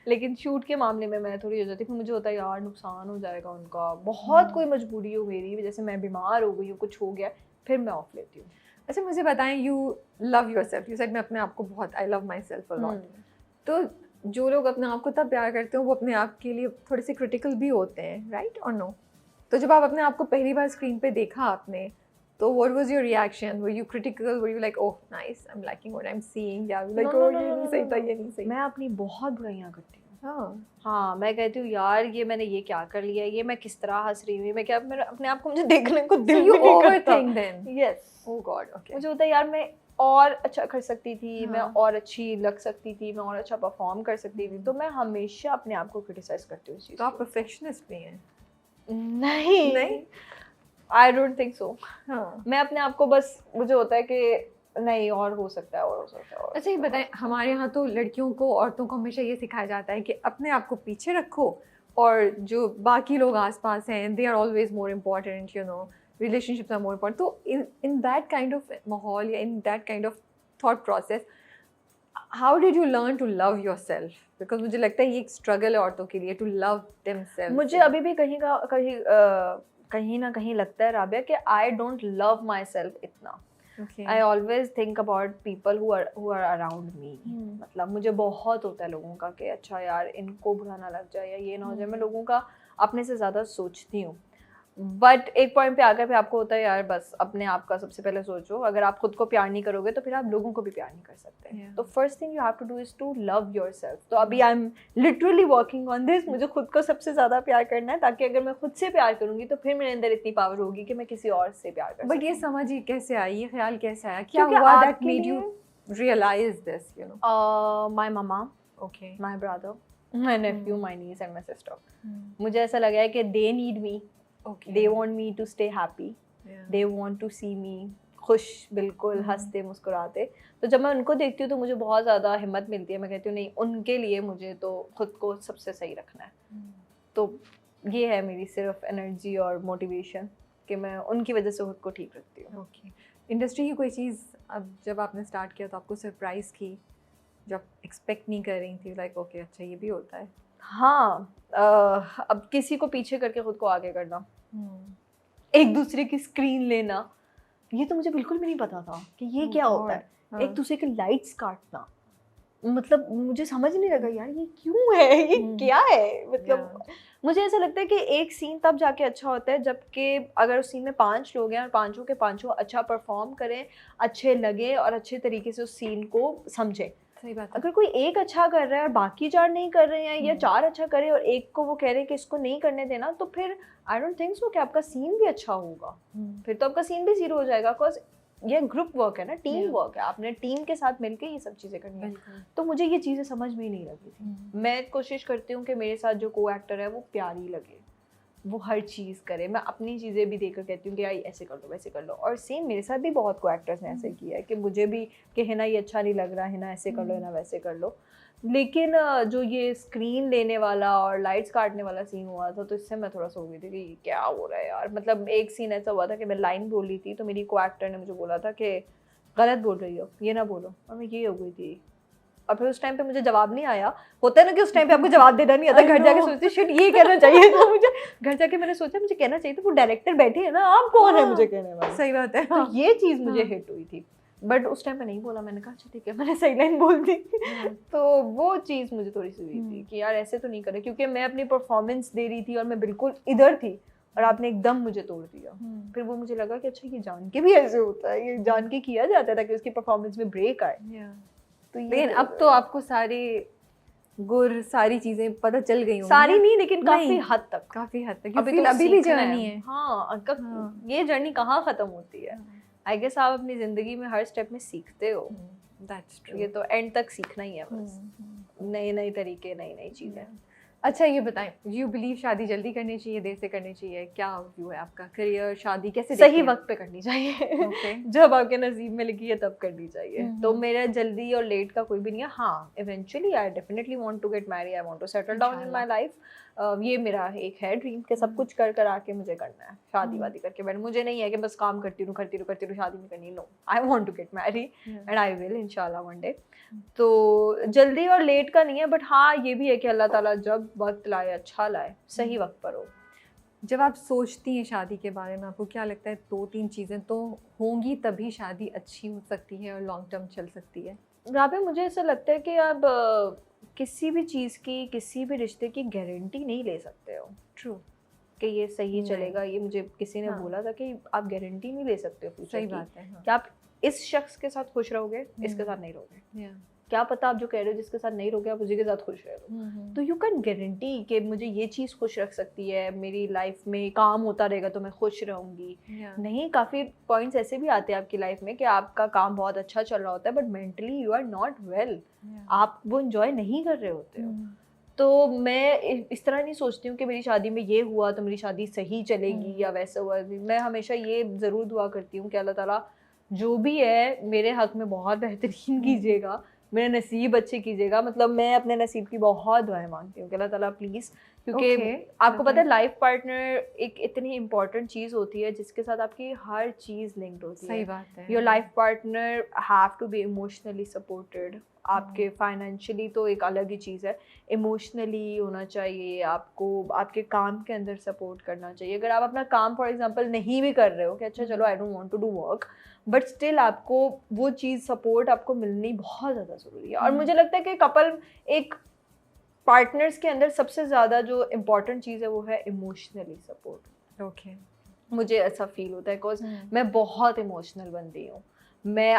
लेकिन शूट के मामले में मैं थोड़ी हो जाती, फिर मुझे होता है यार नुकसान हो जाएगा उनका, बहुत कोई मजबूरी हो मेरी, जैसे मैं बीमार हो गई हूँ, कुछ हो गया, फिर मैं ऑफ लेती हूँ। अच्छा मुझे बताएं, you love yourself, you said मैं अपने आप को बहुत, I love my self a lot. तो जो लोग अपने आप को तब प्यार करते हैं वो अपने आप के लिए थोड़े से क्रिटिकल भी होते हैं, राइट और नो? तो जब आप अपने आप को पहली बार स्क्रीन पे देखा आपने, तो what was your reaction? Were you critical? Were you like oh nice, I am liking what I am seeing, या लाइक ओह ये नहीं सही था, ये नहीं सही? मैं अपनी बहुत बुराइयां करती हूँ, हाँ, मैं कहती हूँ यार ये मैंने ये क्या कर लिया, ये मैं किस तरह हंस रही हूँ, मैं क्या, मेरा अपने आप को मुझे देखने को दिल भी नहीं करता। यस, ओह गॉड, ओके। मुझे होता है यार मैं और अच्छा कर सकती थी, मैं हाँ। और अच्छी लग सकती थी, मैं और अच्छा परफॉर्म कर सकती थी, तो मैं हमेशा अपने आप को क्रिटिसाइज करती हूँ इस चीज़ तो आप को। परफेक्शनिस्ट भी हैं? नहीं, आई डोंट थिंक सो। हाँ। मैं अपने आप को बस, मुझे होता है कि नहीं और हो सकता है, और हो सकता है, और अच्छा ये बताएं, हमारे यहाँ तो लड़कियों को, औरतों को हमेशा ये सिखाया जाता है कि अपने आप को पीछे रखो और जो बाकी लोग आसपास हैं they are always more important, you know, relationships are more important. तो इन दैट काइंड ऑफ माहौल या in that kind of thought process, how did you learn to love your self? Because मुझे लगता है ये एक स्ट्रगल है औरतों के लिए, टू लव देमसेल्फ। मुझे अभी भी कहीं ना कहीं लगता है राबिया कि I don't love myself इतना। I always think about people who are around me. मतलब मुझे बहुत होता है लोगों का कि अच्छा यार इनको बुरा ना लग जाए या ये ना हो जाए। मैं लोगों का अपने से ज़्यादा सोचती हूँ, बट एक पॉइंट पे आकर फिर आपको होता है यार बस अपने आप का सबसे पहले सोचो। अगर आप खुद को प्यार नहीं करोगे तो फिर आप लोगों को भी प्यार नहीं कर सकते। तो first thing you have to do is to love yourself. तो अभी I am literally working on this. मुझे खुद को सबसे ज़्यादा प्यार करना है, ताकि अगर मैं खुद से प्यार करूंगी तो फिर मेरे अंदर इतनी पावर होगी कि मैं किसी और से प्यार कर सकूं। बट ये समझ ही कैसे आई, ये ख्याल कैसे आया, क्या हुआ that made you realise this, you know? My mama, okay, my brother, my nephew, my niece and my sister. मुझे ऐसा लगा है कि they need me, they want me to stay happy, they want to see me खुश, बिल्कुल हंसते मुस्कुराते। तो जब मैं उनको देखती हूँ तो मुझे बहुत ज़्यादा हिम्मत मिलती है। मैं कहती हूँ नहीं, उनके लिए मुझे तो खुद को सबसे सही रखना है। तो ये है मेरी सिर्फ एनर्जी और मोटिवेशन कि मैं उनकी वजह से खुद को ठीक रखती हूँ। ओके। इंडस्ट्री की कोई चीज़ अब जब आपने स्टार्ट किया तो आपको सरप्राइज़ की, जो आप एक्सपेक्ट नहीं कर रही थी, लाइक ओके अच्छा ये भी होता है? हाँ, अब किसी को पीछे करके खुद को आगे करना, एक दूसरे की स्क्रीन लेना, ये तो मुझे बिल्कुल भी नहीं पता था कि ये क्या होता है। एक दूसरे के लाइट्स काटना, मतलब मुझे समझ नहीं लगा यार ये क्यों है, ये क्या है। मतलब मुझे ऐसा लगता है कि एक सीन तब जाके अच्छा होता है जबकि अगर उस सीन में 5 लोग हैं और पांचों के पांचों अच्छा परफॉर्म करें, अच्छे लगे और अच्छे तरीके से उस सीन को समझें। सही बात है। अगर कोई एक अच्छा कर रहा है और बाकी 4 नहीं कर रहे हैं, या 4 अच्छा करे और एक को वो कह रहे हैं कि इसको नहीं करने देना, तो फिर आई डोंट थिंक सो कि आपका सीन भी अच्छा होगा। फिर तो आपका सीन भी 0 हो जाएगा। बिकॉज ये ग्रुप वर्क है ना, टीम वर्क है, आपने टीम के साथ मिलकर ये सब चीज़ें करनी है। तो मुझे ये चीज़ें समझ में ही नहीं लगी थी। मैं कोशिश करती हूँ कि मेरे साथ जो को एक्टर है वो प्यारी लगे, वो हर चीज़ करे। मैं अपनी चीज़ें भी देखकर कहती हूँ कि यार ऐसे कर लो वैसे कर लो। और सेम मेरे साथ भी बहुत को एक्टर्स ने ऐसे किया है कि मुझे भी कि है ना ये अच्छा नहीं लग रहा है ना, ऐसे कर लो है ना वैसे कर लो। लेकिन जो ये स्क्रीन लेने वाला और लाइट्स काटने वाला सीन हुआ था तो इससे मैं थोड़ा सा हो गई थी कि क्या हो रहा है यार। मतलब एक सीन ऐसा हुआ था कि मैं लाइन बोल रही थी तो मेरी को एक्टर ने मुझे बोला था कि गलत बोल रही हो, ये ना बोलो, और मैं ये हो गई थी। और फिर उस टाइम पे मुझे जवाब नहीं आया। होता है ना कि उस टाइम पे आपको जवाब देना नहीं आता, घर जाके सोचती शिट ये कहना चाहिए था मुझे। घर जाके मैंने सोचा मुझे कहना चाहिए था, वो डायरेक्टर बैठे हैं ना, आप कौन है मुझे कहने वाले। सही बात है। तो ये चीज़ मुझे हिट हुई थी, बट उस टाइम पे नहीं बोला। मैंने कहा अच्छा ठीक है, मैंने सही लाइन बोल दी। तो वो चीज़ मुझे थोड़ी सी हुई थी कि यार ऐसे तो नहीं करे, क्योंकि मैं अपनी परफॉर्मेंस दे रही थी और मैं बिल्कुल इधर थी और आपने एकदम मुझे तोड़ दिया। फिर वो मुझे लगा कि अच्छा ये जान के भी ऐसे होता है, ये जान के किया जाता था कि उसकी परफॉर्मेंस में ब्रेक आए। तो लेकिन अब तो आपको सारे गुर सारी चीजें पता चल गई होंगी। सारी नहीं, लेकिन काफी हद तक, अभी भी जर्नी है। हाँ, ये जर्नी कहाँ खत्म होती है। आई गेस आप अपनी जिंदगी में हर स्टेप में सीखते हो। That's true. ये तो एंड तक सीखना ही है बस, नए नए तरीके, नई नई चीजें। अच्छा ये बताएं, यू बिलीव शादी जल्दी करनी चाहिए, देर से करनी चाहिए, क्या व्यू है आपका? करियर, शादी कैसे? सही वक्त पे करनी चाहिए। जब आपके नसीब में लिखी है तब करनी चाहिए। तो मेरा जल्दी और लेट का कोई भी नहीं है। हाँ, eventually I definitely want to get married, I want to settle down in my life. ये मेरा एक है ड्रीम कि सब कुछ कर आके मुझे करना है, शादी वादी करके बैठ। मुझे नहीं है कि बस काम करती रहूँ शादी नहीं करनी। No, I want to get married and I will इंशाल्लाह वन डे। तो जल्दी और लेट का नहीं है, बट हाँ ये भी है कि अल्लाह ताला जब वक्त लाए अच्छा लाए, सही वक्त पर हो। जब आप सोचती हैं शादी के बारे में, आपको क्या लगता है 2-3 चीज़ें तो होंगी तभी शादी अच्छी हो सकती है और लॉन्ग टर्म चल सकती है? यहाँ पे मुझे ऐसा लगता है कि आप किसी भी चीज़ की, किसी भी रिश्ते की गारंटी नहीं ले सकते हो। ट्रू। कि ये सही चलेगा, ये मुझे किसी ने बोला था कि आप गारंटी नहीं ले सकते हो फ्यूचर की। सही बात है। कि आप इस शख्स के साथ खुश रहोगे, इसके साथ नहीं रहोगे। क्या पता आप जो कह रहे हो जिसके साथ नहीं रहोगे आप उसी के साथ खुश रह लो। तो यू कैन गारंटी कि मुझे ये चीज़ खुश रख सकती है, मेरी लाइफ में काम होता रहेगा तो मैं खुश रहूँगी। नहीं, काफ़ी पॉइंट्स ऐसे भी आते हैं आपकी लाइफ में कि आपका काम बहुत अच्छा चल रहा होता है but mentally you are not well, आप वो इंजॉय नहीं कर रहे होते हो। तो मैं इस तरह नहीं सोचती हूँ कि मेरी शादी में ये हुआ तो मेरी शादी सही चलेगी या वैसा हुआ। मैं हमेशा ये ज़रूर दुआ करती हूँ कि अल्लाह ताला जो भी है मेरे हक़ में बहुत बेहतरीन कीजिएगा, मेरे नसीब अच्छे कीजिएगा। मतलब मैं अपने नसीब की बहुत दुआएं मांगती हूँ कि अल्लाह ताला प्लीज़, क्योंकि आपको पता है लाइफ पार्टनर एक इतनी इम्पॉर्टेंट चीज़ होती है जिसके साथ आपकी हर चीज़ लिंक्ड होती है। सही बात है। Your life partner have to be emotionally supported. आपके फाइनेंशियली तो एक अलग ही चीज़ है, इमोशनली होना चाहिए आपको, आपके काम के अंदर सपोर्ट करना चाहिए। अगर आप अपना काम फॉर एग्जांपल नहीं भी कर रहे हो कि अच्छा चलो I don't want to do work, but still आपको वो चीज़ सपोर्ट आपको मिलनी बहुत ज़्यादा ज़रूरी है। और मुझे लगता है कि कपल एक पार्टनर्स के अंदर सबसे ज़्यादा जो इम्पोर्टेंट चीज़ है वो है इमोशनली सपोर्ट। ओके, मुझे ऐसा फील होता है बिकॉज मैं बहुत इमोशनल बंदी हूँ। मैं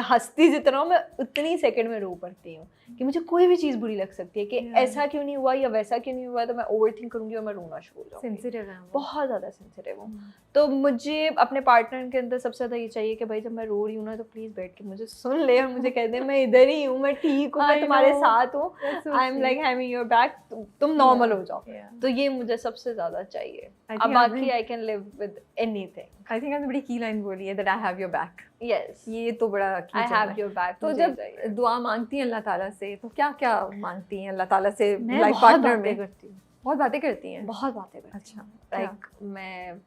हंसती जितना हूँ मैं उतनी सेकंड में रो पड़ती हूँ कि मुझे कोई भी चीज़ बुरी लग सकती है कि ऐसा क्यों नहीं हुआ या वैसा क्यों नहीं हुआ, तो मैं ओवरथिंक करूँगी और मैं रोना शुरू हो जाऊँगी। सेंसिटिव है वो। बहुत ज़्यादा सेंसिटिव हूँ। तो मुझे अपने पार्टनर के अंदर सबसे ज़्यादा ये चाहिए कि भाई जब मैं रो रही हूँ ना तो प्लीज़ बैठ के मुझे सुन ले और मुझे कह दे मैं इधर ही हूँ, मैं ठीक हूँ, मैं तुम्हारे साथ हूँ, I am like having your back, तुम नॉर्मल हो जाओ। तो ये मुझे सबसे ज़्यादा चाहिए। अब बाकी I can live with anything. I think आपने बड़ी की लाइन बोली है, that I have your back. Yes, ये तो बड़ा आई हैव योर बैक। तो जब दुआ मांगती हैं अल्लाह ताला से तो क्या क्या मांगती हैं अल्लाह ताला से? मैं लाइफ पार्टनर में करती हूँ, बहुत बातें करती हैं। बहुत बातें करती हूँ। अच्छा, लाइक मैं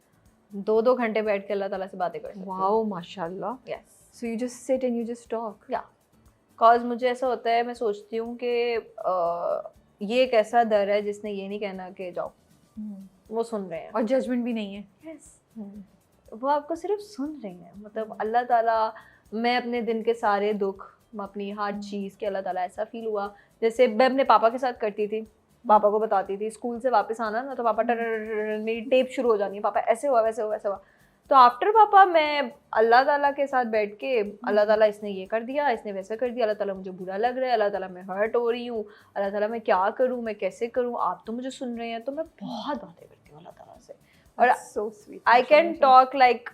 2-2 घंटे बैठ के अल्लाह ताला से बातें कर सकती हूँ। वाओ माशाल्लाह। Yes, so you just sit and you just talk. या कॉज मुझे ऐसा होता है, मैं सोचती हूँ कि ये एक ऐसा दर है जिसने ये नहीं कहना कि जाओ, वो सुन रहे हैं और जजमेंट भी नहीं है। यस, वो आपको सिर्फ सुन रहे हैं। मतलब अल्लाह ताला, मैं अपने दिन के सारे दुख, अपनी हर चीज़ के अल्लाह ताला ऐसा फील हुआ जैसे मैं अपने पापा के साथ करती थी, पापा को बताती थी स्कूल से वापस आना ना तो पापा मेरी टेप शुरू हो जानी है, पापा ऐसे हुआ वैसे हुआ वैसे हुआ। तो आफ्टर पापा मैं अल्लाह ताला के साथ बैठ के अल्लाह ताला इसने ये कर दिया, इसने वैसा कर दिया, अल्लाह ताला मुझे बुरा लग रहा है, अल्लाह ताला मैं हर्ट हो रही हूँ, अल्लाह ताला मैं क्या करूँ, मैं कैसे करूँ, आप तो मुझे सुन रहे हैं। तो मैं बहुत बातें करती हूँ अल्लाह ताला से और so sweet. I can talk like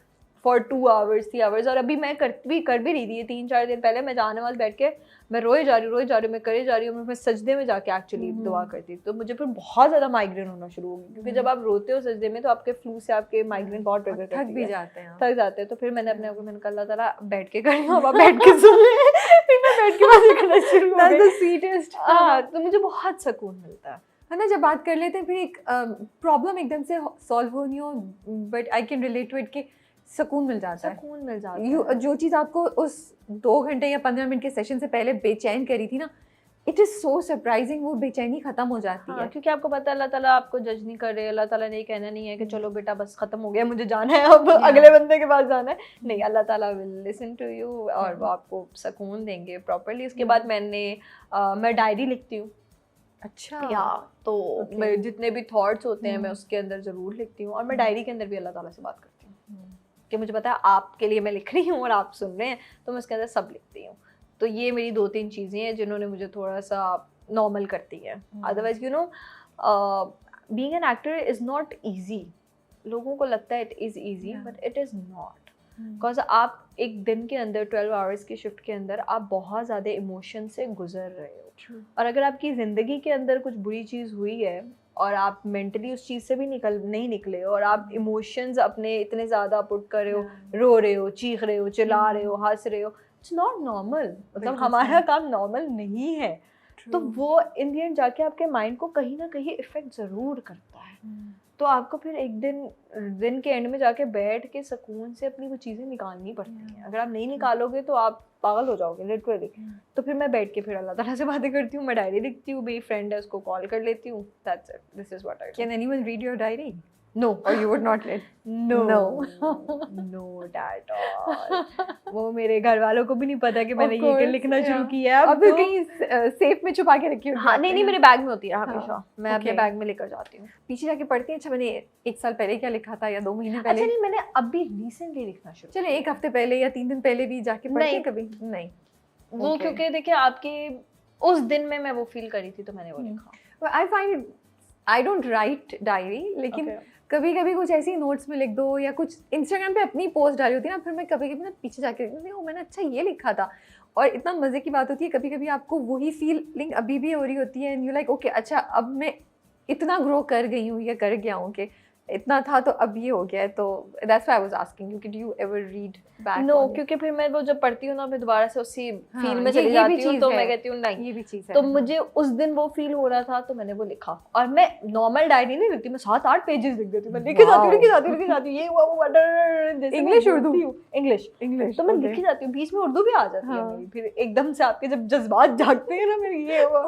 for 2 hours 3 hours। और अभी मैं कर भी रही थी 3-4 दिन पहले, मैं जाने वाले बैठ के मैं रोए जा रही हूँ, मैं करे जा रही हूँ, मैं सजदे में जाके एक्चुअली दुआ करती। तो मुझे फिर बहुत ज़्यादा माइग्रेन होना शुरू हो गई, क्योंकि जब आप रोते हो सजदे में तो आपके फ्लू से आपके माइग्रेन बहुत ट्रिगर करती है, थक भी जाते हैं। थक जाते हैं। तो फिर मैंने अपने आप को मैंने कहा अल्लाह ताला बैठ के कर, अब बैठ के सुन ले। फिर मैं बैठ के बातें करना शुरू हो गई। स्वीटेस्ट। हाँ, तो मुझे बहुत सुकून मिलता है ना जब बात कर लेते हैं, फिर एक प्रॉब्लम एकदम से सॉल्व होनी हो, but I can relate to it कि सुकून मिल जाता है। सुकून मिल जाता है। जो चीज़ आपको उस 2 घंटे या 15 मिनट के सेशन से पहले बेचैन करी थी ना, इट इज़ सो सरप्राइजिंग, वो बेचैनी खत्म हो जाती है। क्योंकि आपको पता है अल्लाह ताला आपको जज नहीं कर रहे, अल्लाह ताला ने कहना नहीं है कि चलो बेटा बस खत्म हो गया, मुझे जाना है अब अगले बंदे के पास जाना है। नहीं, अल्लाह ताला विल लिसन टू यू और वो आपको सुकून देंगे प्रॉपर्ली। उसके बाद मैं डायरी लिखती हूँ। अच्छा, या तो मैं जितने भी थॉट्स होते हैं मैं उसके अंदर ज़रूर लिखती हूँ, और मैं डायरी के अंदर भी अल्लाह ताला से बात करती हूँ कि मुझे पता है आपके लिए मैं लिख रही हूँ और आप सुन रहे हैं, तो मैं उसके अंदर सब लिखती हूँ। तो ये मेरी 2-3 चीज़ें हैं जिन्होंने मुझे थोड़ा सा नॉर्मल करती है। Otherwise you know being an actor is not easy. लोगों को लगता है it is easy, but it is not. Because आप एक दिन के अंदर 12 आवर्स की शिफ्ट के अंदर आप बहुत ज़्यादा इमोशन से गुजर रहे हो। और अगर आपकी ज़िंदगी के अंदर कुछ बुरी चीज़ हुई है और आप मेंटली उस चीज़ से भी नहीं निकले और आप इमोशंस अपने इतने ज़्यादा पुट कर रहे हो, रो रहे हो, चीख रहे हो, चिल्ला रहे हो, हंस रहे हो, इट्स नॉट नॉर्मल। मतलब हमारा काम नॉर्मल नहीं है। तो वो इन दी एंड जाके आपके माइंड को कहीं ना कहीं इफेक्ट ज़रूर करता है। तो आपको फिर एक दिन के एंड में जाके बैठ के सुकून से अपनी वो चीज़ें निकालनी पड़ती हैं। अगर आप नहीं निकालोगे तो आप पागल हो जाओगे लिटरली। तो फिर मैं बैठ के फिर अल्लाह ताला से बातें करती हूँ, मैं डायरी लिखती हूँ, मेरी फ्रेंड है उसको कॉल कर लेती हूँ, that's it, this is what I do. Can anyone read your diary? No. Or you would not let? No. Not at all. वो मेरे घर वालों को भी नहीं पता कि मैंने ये लिखना शुरू किया है। अब तो कहीं सेफ में छुपा के रखी होगी? हाँ, नहीं मेरे बैग में होती है हमेशा। मैं अपने बैग में लेकर जाती हूँ। पीछे जाके पढ़ती हैं, अच्छा मैंने 1 साल पहले क्या लिखा था या 2 महीने पहले? अच्छा नहीं, मैंने अभी रिसेंटली लिखना शुरू। चले 1 हफ्ते पहले या 3 दिन पहले भी जाके पढ़ती हैं कभी? नहीं। वो क्योंकि देखिए आपकी उस दिन में मैं वो फील करी थी तो मैंने वो लिखा। I find I don't write diary, लेकिन कभी कभी कुछ ऐसी नोट्स में लिख दो या कुछ इंस्टाग्राम पे अपनी पोस्ट डाली होती है ना, फिर मैं कभी कभी ना पीछे जाके देखती हूँ मैंने अच्छा ये लिखा था, और इतना मज़े की बात होती है कभी कभी आपको वही फीलिंग अभी भी हो रही होती है, एंड यू लाइक ओके अच्छा अब मैं इतना ग्रो कर गई हूँ या कर गया हूँ कि इतना था तो अब ये हो गया है। तो that's why I was asking you कि do you ever read back? No, क्योंकि फिर मैं वो जब पढ़ती हूँ ना मैं दोबारा से उसी फील में चली जाती हूँ, तो मैं कहती हूँ नहीं ये भी चीज़ है। तो मुझे उस दिन वो फील हो रहा था तो मैंने वो लिखा। और मैं नॉर्मल डायरी नहीं लिखती, मैं 7-8 पेजेस लिख देती हूँ, मैं लिखी जाती हूँ ये हुआ वो इंग्लिश उर्दू इंग्लिश तो मैं लिखी जाती हूँ, बीच में उर्दू भी आ जाती है मेरी, फिर एकदम से आपके जब जज्बात जागते हैं ना मेरे ये हुआ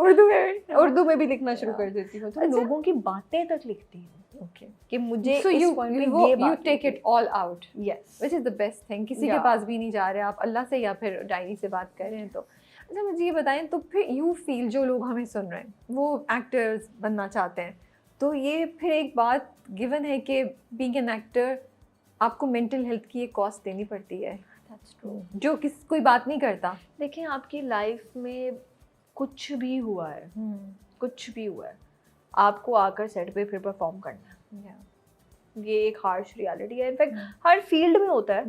उर्दू में भी लिखना शुरू कर देती हूँ, तो लोगों की बातें तक लिखती हूँ। Okay. कि मुझे so इस पॉइंट पे ये बात you take it all out, yes, which is the best thing। किसी के पास भी नहीं जा रहे आप, अल्लाह से या फिर डायरी से बात कर रहे हैं। तो अच्छा मुझे ये बताएं, तो फिर you feel जो लोग हमें सुन रहे हैं वो एक्टर्स बनना चाहते हैं, तो ये फिर एक बात गिवन है कि बीइंग एन एक्टर आपको मेंटल हेल्थ की एक कॉस्ट देनी पड़ती है। That's true. जो कोई बात नहीं करता। देखिए आपकी लाइफ में कुछ भी हुआ है, कुछ भी हुआ है, आपको आकर सेट पे फिर परफॉर्म करना है। ये एक हार्श रियलिटी है, इनफैक्ट हर फील्ड में होता है,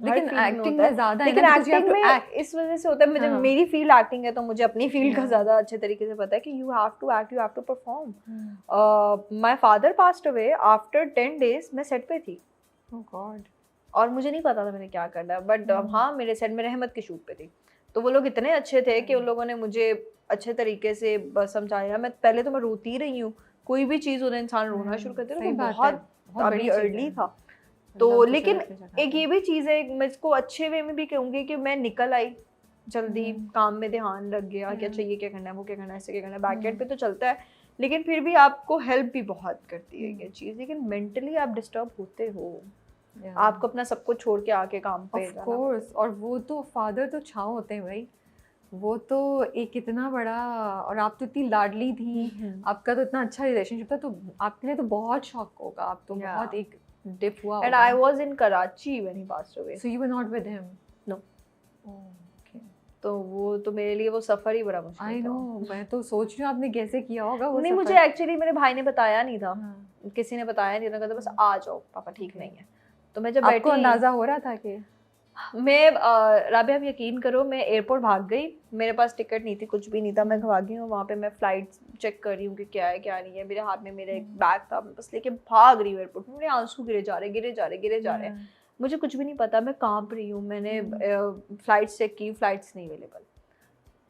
लेकिन एक्टिंग में ज़्यादा है, लेकिन एक्टिंग में इस वजह से होता है, मुझे मेरी फील्ड एक्टिंग है तो मुझे अपनी फील्ड का ज़्यादा अच्छे तरीके से पता है कि you have to act, you have to perform. My father passed away after 10 days, मैं सेट पे थी। Oh god. और मुझे नहीं पता था मैंने क्या करना है, बट हाँ मेरे सेट में रहमत की शूट पे थी, तो वो लोग इतने अच्छे थे कि उन लोगों ने मुझे अच्छे तरीके से समझाया। मैं पहले तो मैं रोती रही हूँ, कोई भी चीज़ होता है इंसान रोना शुरू करते हैं, बहुत अभी अर्ली था तो, लेकिन एक ये भी चीज़ है, मैं इसको अच्छे वे में भी कहूँगी कि मैं निकल आई जल्दी, काम में ध्यान लग गया कि अच्छा ये क्या करना है, वो क्या करना है, ऐसे क्या करना है, बैक एंड पे तो चलता है, लेकिन फिर भी आपको हेल्प भी बहुत करती है ये चीज़, लेकिन मेंटली आप डिस्टर्ब होते हो, आपको अपना सब कुछ छोड़ के आके काम पे ऑफ कोर्स। और वो तो फादर तो छाँव होते हैं भाई, वो तो एक इतना बड़ा, और आप तो इतनी लाडली थी, आपका तो इतना अच्छा रिलेशनशिप था, तो आपके लिए तो बहुत शॉक होगा, आप तो बहुत एक डिप हुआ होगा। And I was in Karachi when he passed away. So you were not with him? No. Oh, okay. तो वो तो मेरे लिए वो सफ़र ही बड़ा मुश्किल था। I know, मैं तो सोच रही हूँ आपने कैसे किया होगा वो नहीं, सफ़र। मुझे एक्चुअली मेरे भाई ने बताया नहीं था, किसी ने बताया नहीं था, कहता बस आ जाओ पापा ठीक नहीं है। तो मैं जब बैठी, आपको अंदाज़ा हो रहा था कि मैं राबिया आप यकीन करो, मैं एयरपोर्ट भाग गई, मेरे पास टिकट नहीं थी, कुछ भी नहीं था, मैं भागी हूँ वहाँ पे, मैं फ़्लाइट चेक कर रही हूँ कि क्या है क्या नहीं है, मेरे हाथ में मेरा एक बैग था, मैं बस लेके भाग रही हूँ एयरपोर्ट, मेरे आंसू गिरे जा रहे, मुझे कुछ भी नहीं पता, मैं कांप रही हूँ। मैंने फ़्लाइट्स चेक की, फ़्लाइट्स नहीं अवेलेबल,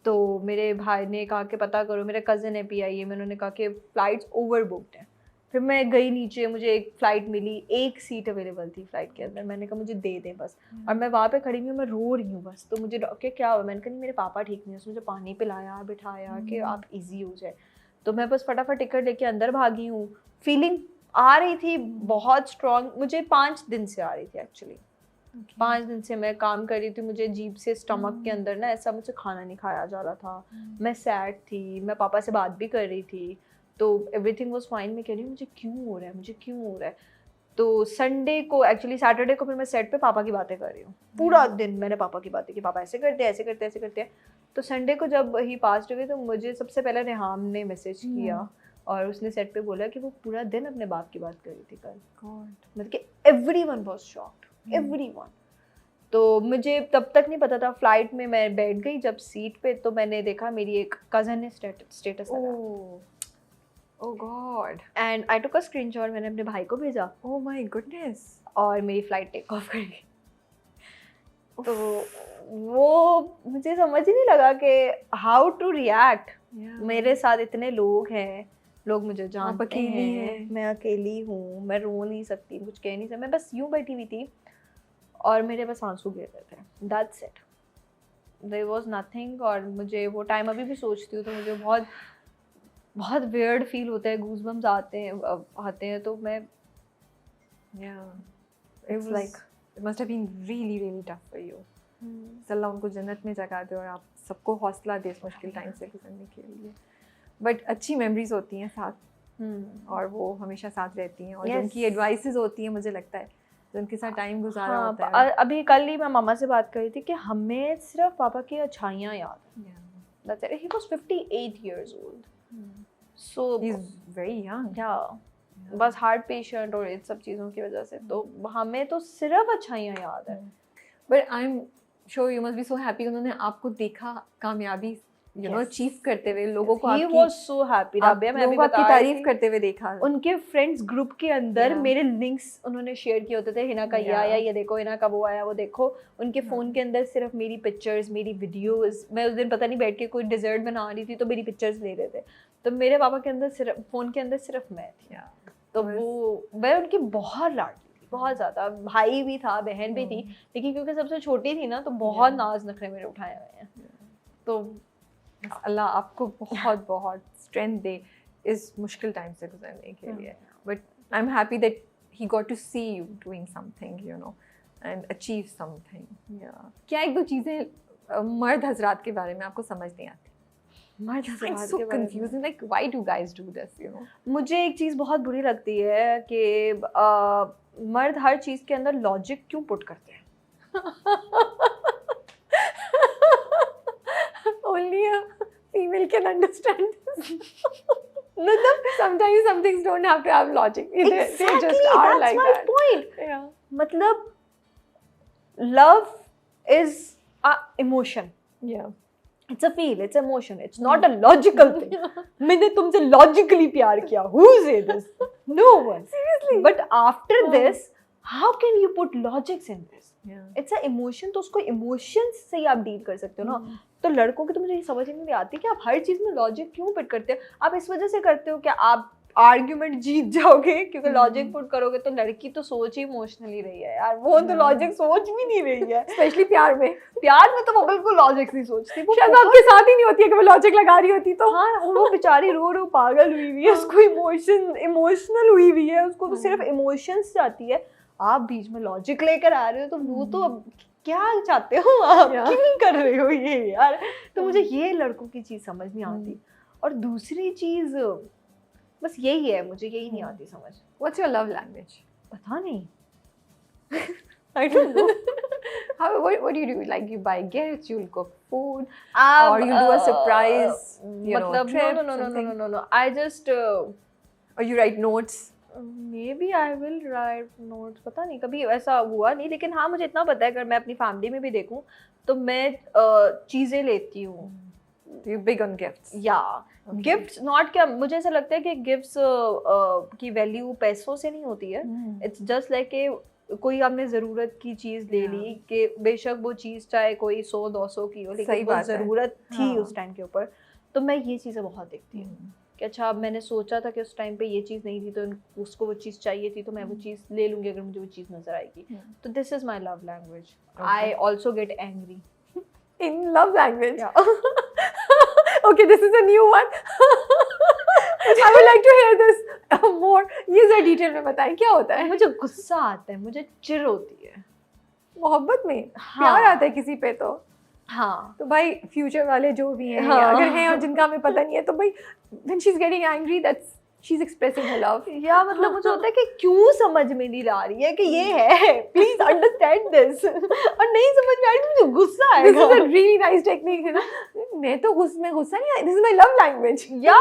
तो मेरे भाई ने कहा कि पता करो, मेरे कज़न है PIA में, उन्होंने कहा कि फ़्लाइट्स ओवर बुकड हैं। फिर मैं गई नीचे, मुझे एक फ़्लाइट मिली, एक सीट अवेलेबल थी फ़्लाइट के अंदर, मैंने कहा मुझे दे दें बस, और मैं वहाँ पे खड़ी हुई हूँ, मैं रो रही हूँ बस, तो मुझे डॉक्टर क्या हुआ, मैंने कहा नहीं मेरे पापा ठीक नहीं है, उसने मुझे पानी पिलाया बिठाया कि आप ईजी हो जाए, तो मैं बस फटाफट टिकट लेके अंदर भागी हूँ। फीलिंग आ रही थी बहुत स्ट्रॉन्ग, मुझे 5 दिन से आ रही थी एक्चुअली, 5 दिन से मैं काम कर रही थी, मुझे अजीब से स्टमक के अंदर ना ऐसा मुझे खाना नहीं खाया जा रहा था, मैं सैड थी, मैं पापा से बात भी कर रही थी, तो एवरीथिंग वाज फाइन। मैं कह रही हूँ मुझे क्यों हो रहा है, तो संडे को एक्चुअली सैटरडे को फिर मैं सेट पे पापा की बातें कर रही हूँ, पूरा दिन मैंने पापा की बातें की, पापा ऐसे करते हैं। तो संडे को जब ही पास्ट हुए तो मुझे सबसे पहले रेहाम ने मैसेज किया और उसने सेट पे बोला कि वो पूरा दिन अपने बाप की बात कर रही थी कल, मतलब कि एवरीवन वाज शॉक्ड, एवरीवन। तो मुझे तब तक नहीं पता था, फ्लाइट में मैं बैठ गई जब सीट पे, तो मैंने देखा मेरी एक कज़न ने स्टेटस लगाया, Oh God. And I took a screenshot, मैंने अपने भाई को भेजा। Oh my goodness. और मेरी फ्लाइट टेक ऑफ कर गई। तो वो मुझे समझ ही नहीं लगा कि हाउ टू रिएक्ट। मेरे साथ इतने लोग हैं, लोग मुझे जानते हैं, मैं अकेली हूँ, मैं रो नहीं सकती, कुछ कह नहीं सकती, मैं बस यूँ बैठी हुई थी और मेरे बस आंसू गिर रहे थे, that's it, there was nothing. और मुझे वो टाइम अभी भी सोचती हूँ तो मुझे बहुत वियर्ड फील होता है, गूज़बम्स आते हैं, तो मैं it's like it must have been really tough for you. अल्लाह उनको जन्नत में जगह दे और आप सबको हौसला दे इस मुश्किल टाइम से गुजरने के लिए। बट अच्छी मेमोरीज होती हैं साथ, और वो हमेशा साथ रहती हैं, और जो उनकी एडवाइसेस होती हैं मुझे लगता है तो उनके साथ टाइम गुजारा हाँ, होता है। अभी कल ही मैं मामा से बात कर रही थी कि हमें सिर्फ पापा की अच्छाइयाँ याद हैं। That's it. He was 58 years old. So He's very young. yeah, बस हार्ट पेशेंट और इन सब चीज़ों की वजह से तो हमें तो सिर्फ अच्छाइयाँ याद है। But I'm sure you must be so happy उन्होंने आपको देखा कामयाबी अचीव करते हुए, लोगों को He was so happy. Rabia, मैं अभी लोगों को आपकी बता रही तारीफ थी, करते हुए देखा। उनके फ्रेंड्स ग्रुप के अंदर Yeah. मेरे लिंक्स उन्होंने शेयर किए होते थे, हिना का ये आया, ये देखो हिना का वो आया, वो देखो। उनके फ़ोन के अंदर सिर्फ मेरी पिक्चर्स, मेरी वीडियोस, मैं उस दिन पता नहीं बैठ के कोई डिज़र्ट बना रही थी तो मेरी पिक्चर्स ले रहे थे, तो मेरे पापा के अंदर सिर्फ फ़ोन के अंदर सिर्फ मैं थी। तो वो मैं उनकी बहुत लाडली थी, बहुत ज़्यादा। भाई भी था, बहन भी थी, लेकिन क्योंकि सबसे छोटी थी ना तो बहुत नाज नखरे मेरे उठाए हुए हैं। तो अल्लाह आपको बहुत बहुत स्ट्रेंथ दे इस मुश्किल टाइम से गुजरने के लिए। But I am happy that he got to see you doing something and achieve something. क्या एक दो चीज़ें मर्द हजरात के बारे में आपको समझ नहीं आती? मर्द हजरात के बारे में confusing, like why do guys do this, मुझे एक चीज़ बहुत बुरी लगती है कि मर्द हर चीज़ के अंदर लॉजिक क्यों पुट करते हैं। Only a female can understand this. Sometimes some things don't have to have logic. They just are that's like my that. point. Yeah. मतलब love is a emotion. Yeah. It's a feel, it's emotion. It's not a logical thing. मैंने तुमसे logically प्यार किया. Who say this? No one. Seriously. But after this, how can you put logics in this? Yeah. It's a emotion, तो उसको emotions से ही आप डील कर सकते हो ना। तो लड़कों की तो मुझे ये समझ नहीं आती कि आप हर चीज़ में लॉजिक क्यों पुट करते हो। आप इस वजह से करते हो कि आप आर्ग्यूमेंट जीत जाओगे, क्योंकि लॉजिक पुट करोगे तो लड़की तो सोच ही इमोशनली रही है यार, वो तो लॉजिक सोच भी नहीं रही है। स्पेशली प्यार में तो वो बिल्कुल लॉजिक नहीं सोचती, वो शायद आपके साथ ही नहीं होती है कि वो लॉजिक लगा रही होती तो। हाँ, वो बेचारी रो पागल हुई हुई है, उसको इमोशनल हुई हुई है, उसको तो सिर्फ इमोशंस चाहती है। आप बीच में लॉजिक लेकर आ रहे हो तो वो तो अब क्या चाहते हो आप, क्यों कर रहे हो ये यार। तो मुझे ये लड़कों की चीज़ समझ नहीं आती। और दूसरी चीज़ बस यही है, मुझे यही नहीं आती समझ। What's your love language? पता नहीं। I don't know. What do you do? Like you buy gifts, you'll cook food, or you do a surprise, मतलब trip, no. I just or you write notes. Maybe I will write notes. पता नहीं, कभी ऐसा हुआ नहीं, लेकिन हाँ मुझे इतना पता है अगर मैं अपनी फैमिली में भी देखूँ तो मैं चीज़ें लेती हूँ। You're big on gifts. Yeah. Gifts not, क्या मुझे ऐसा लगता है कि गिफ्ट्स की वैल्यू पैसों से नहीं होती है। इट्स जस्ट लाइक कोई आपने ज़रूरत की चीज़ ले ली कि बेशक वो चीज़ चाहे कोई 100-200 की हो, लेकिन वो ज़रूरत थी उस टाइम के ऊपर। तो मैं ये चीज़ें बहुत देखती हूँ कि अच्छा अब मैंने सोचा था कि उस टाइम पे ये चीज़ नहीं थी तो उसको वो चीज़ चाहिए थी, तो मैं वो चीज़ ले लूँगी अगर मुझे वो चीज़ नज़र आएगी। तो this is my love language. I also get angry in love language. Okay, this is a new one. I would like to hear this more. ये ज़रा डिटेल में बताएं क्या होता है? मुझे गुस्सा आता है, मुझे चिढ़ होती है मोहब्बत में। प्यार आता है किसी पे तो हाँ, तो भाई फ्यूचर वाले जो भी हैं अगर हैं और जिनका हमें पता नहीं है तो भाई when she's getting angry that's she's expressing her love. या मतलब मुझे होता है कि क्यों समझ में नहीं ला रही है कि ये है, प्लीज अंडरस्टैंड दिस। और नहीं समझ में आ रही तो मुझे गुस्सा आएगा। This is a really nice technique है ना। मैं तो गुस्सा नहीं, this is my love language. या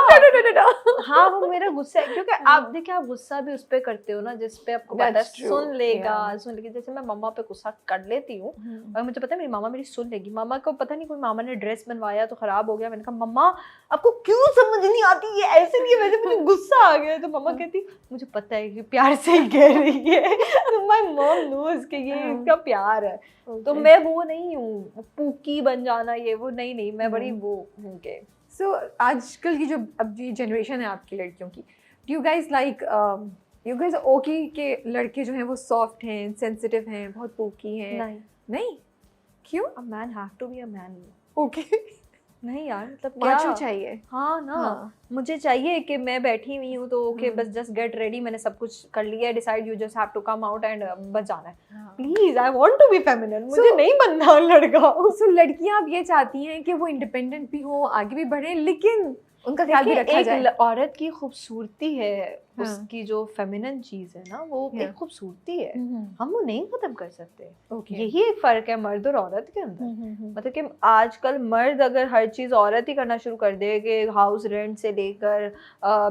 हाँ, वो मेरा गुस्सा है, क्योंकि आप देखिए आप गुस्सा भी उस पे करते हो ना जिस पे आपको पता है सुन लेगी। जैसे मैं मम्मा पे गुस्सा कर लेती हूँ और मुझे पता है मेरी मामा मेरी सुन लेगी। मामा को पता नहीं कोई मामा ने ड्रेस बनवाया तो खराब हो गया, मैंने कहा मम्मा आपको क्यों समझ नहीं आती, ये ऐसे नहीं है, वैसे मुझे गुस्सा आ गया। तो मम्मा कहती मुझे पता है कि प्यार से ही कह रही है। तो माय मॉम नोज कि ये इसका प्यार है। तो मैं वो नहीं हूँ पूकी बन जाना, ये वो नहीं, मैं बड़ी वो हूँ के। सो आजकल की जो अब ये जनरेशन है आपकी लड़कियों की, do you guys like you guys okay के लड़के जो हैं वो सॉफ्ट हैं, सेंसिटिव हैं, बहुत पूकी हैं? नहीं क्यों? A man have to be a man. Okay नहीं यार, मतलब क्या चाहिए? हाँ ना, मुझे चाहिए कि मैं बैठी हुई हूँ तो ओके बस जस्ट गेट रेडी, मैंने सब कुछ कर लिया है, decide, you just have to come out and बस जाना है। Please I want to be feminine, मुझे नहीं बनना लड़का। सो लड़कियां अब ये चाहती हैं कि वो इंडिपेंडेंट भी हो, आगे भी बढ़े, लेकिन उनका ख्याल भी रखा जाए। औरत की खूबसूरती है, उसकी जो फेमिनिन चीज़ है ना, वो एक खूबसूरती है, हम वो नहीं खत्म कर सकते। यही एक फ़र्क है मर्द और औरत के अंदर। मतलब कि आजकल मर्द अगर हर चीज़ औरत ही करना शुरू कर दे, कि हाउस रेंट से लेकर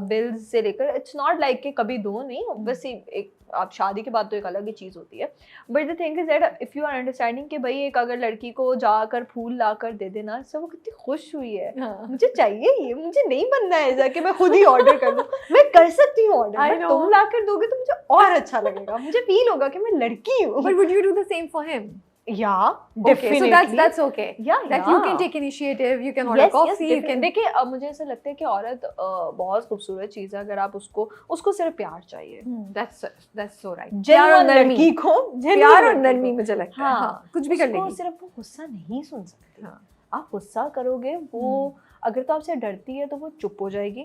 बिल्स से लेकर, इट्स नॉट लाइक कि कभी दो नहीं, ऑब्वियसली एक आप शादी के बाद तो एक अलग ही चीज़ होती है, but the thing is that if you are understanding कि भाई एक अगर लड़की को जाकर फूल ला कर दे देना, सब वो कितनी खुश हुई है, मुझे चाहिए ये, मुझे नहीं बनना है ऐसा कि मैं खुद ही ऑर्डर कर लूँ, मैं कर सकती हूँ ऑर्डर, बट तुम ला कर दोगे तो मुझे और अच्छा लगेगा, मुझे फील होगा कि मैं लड़की हूँ। But would you do the same for him? Yeah, definitely. Okay, so that's okay. Yeah, that you can take initiative, you can order coffee, you can. देखिए अब मुझे ऐसा लगता है कि औरत बहुत खूबसूरत चीज़ है, अगर आप उसको सिर्फ प्यार चाहिए। That's so right. प्यार और लड़की को प्यार और नरमी मुझे लगता है। हाँ, कुछ भी कर लेगी। सिर्फ वो गुस्सा नहीं सुन सकती। आप गुस्सा करोगे, वो अगर तो आपसे डरती है तो वो चुप हो जाएगी,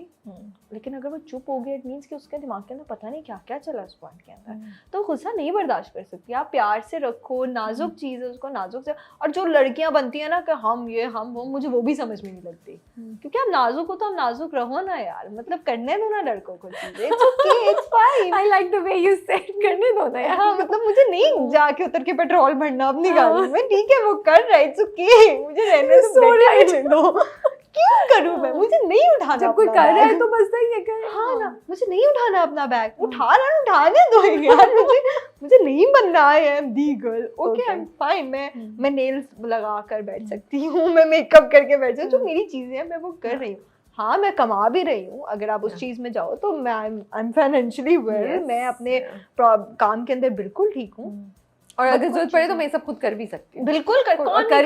लेकिन अगर वो चुप हो गई इट मीन्स कि उसके दिमाग के अंदर पता नहीं क्या क्या चला उस पॉइंट के अंदर, तो गुस्सा नहीं बर्दाश्त कर सकती। आप प्यार से रखो, नाजुक चीज़ है उसको नाजुक से। और जो लड़कियां बनती है ना कि हम ये हम वो, मुझे वो भी समझ में नहीं लगती, क्योंकि आप नाजुक हो तो आप नाजुक रहो ना यार, मतलब करने दो ना लड़कों को चीज़ें, it's okay, it's fine. I like the way you said, करने दो ना यार। हाँ, मतलब मुझे नहीं जाके उतर के पेट्रोल भरना अपनी गाड़ी में, ठीक है वो कर रहा है, इट्स ओके, मुझे रहने दो, क्यों करूँ मैं, मुझे नहीं उठाना, जब कोई कर रहा है तो बस सही है कर। हाँ ना, मुझे नहीं उठाना अपना बैग, उठा रहा है उठाने दो यार, मुझे नहीं बनना है, I am the girl, okay I am fine, मैं नेल्स लगा कर बैठ सकती हूँ, मैं मेकअप करके बैठ सकती हूँ, जो मेरी चीजें हैं मैं वो कर रही हूँ। हाँ, मैं कमा भी रही हूँ, अगर आप उस चीज में जाओ तो मैं आई एम फाइनेंशियली वेल, मैं अपने काम के अंदर बिल्कुल ठीक हूँ, और अगर जरूरत पड़े तो मैं सब खुद कर भी सकती हूँ। बिल्कुल कर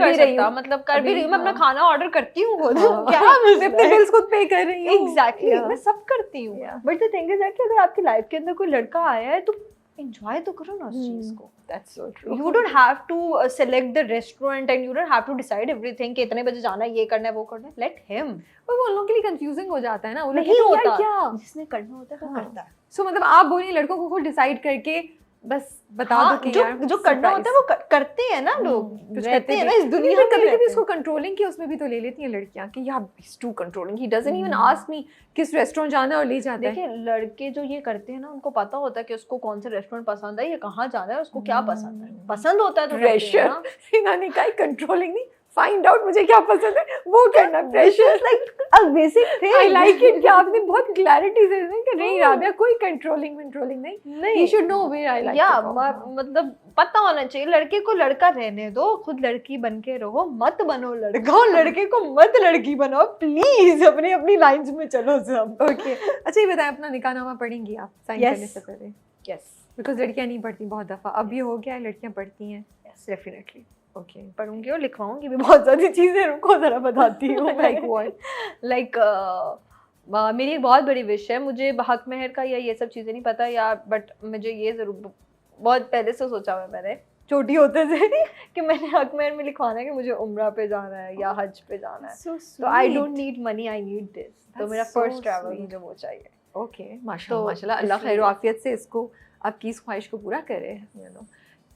भी रही हूँ, मतलब कर भी रही हूँ, मैं अपना खाना ऑर्डर करती हूँ खुद, क्या मैं अपने बिल्स खुद पे कर रही हूँ। एग्जैक्टली, मैं सब करती हूँ। But the thing is that अगर आपकी लाइफ के अंदर कोई लड़का आया है तो एंजॉय तो करो ना उस चीज को। That's so true. You don't have to select the restaurant and you don't have to decide everything कि इतने बजे जाना है, ये करना है, वो करना है, let him। पर वो लोगों के लिए कंफ्यूजिंग हो जाता है ना, वो नहीं होता, क्या जिसने करना होता है वो करता है। सो मतलब आप बोलिए लड़कों को खुद डिसाइड करके बस बता दो कि यार जो करना होता है वो करते हैं ना लोग, रहते हैं ना इस दुनिया में। कभी-कभी उसको कंट्रोलिंग की उसमें भी तो ले लेती हैं लड़कियां कि यार it's too controlling, he doesn't even ask me किस रेस्टोरेंट जाना है और ले जाता है। देखिए लड़के जो ये करते हैं ना, उनको पता होता है कि उसको कौन से रेस्टोरेंट पसंद है या कहाँ जाना है, उसको क्या पसंद है, पसंद होता है तो प्रेशर इन्होंने कहा कंट्रोलिंग नहीं, फाइंड आउट मुझे क्या पसंद है वो करना, pressure like a basic thing. I like it कि आपने बहुत क्लैरिटी से कि नहीं राबिया कोई कंट्रोलिंग नहीं, he should know where I like. या मतलब पता होना चाहिए, लड़के को लड़का रहने दो, खुद लड़की बन के रहो, मत बनो लड़का, और लड़के को मत लड़की बनाओ प्लीज, अपनी अपनी लाइंस में चलो सब। ओके अच्छा ये बताएं, अपना निकाहनामा पढ़ेंगी आप साइन करने से पहले? यस, बिकॉज लड़कियां नहीं पढ़ती बहुत दफा, अब ये हो गया है लड़कियां पढ़ती हैं। यस डेफिनेटली ओके पढ़ूंगी और लिखवाऊंगी भी बहुत सारी चीजें, रुको जरा बताती हूँ। Like what? लाइक मेरी एक बहुत बड़ी विश है, मुझे हक महर का या ये सब चीज़ें नहीं पता या, बट मुझे ये ज़रूर बहुत पहले से सोचा हुआ है मैंने, छोटी होते से कि मैंने हक महर में लिखवाना है कि मुझे उम्रा पे जाना है या हज पे जाना है। तो I don't need money, I need this, तो मेरा फर्स्ट ट्रैवल मुझे वो चाहिए। ओके माशाल्लाह, अल्लाह खैर आफियत से इसको आपकी इस ख्वाहिश को पूरा करे, यू नो।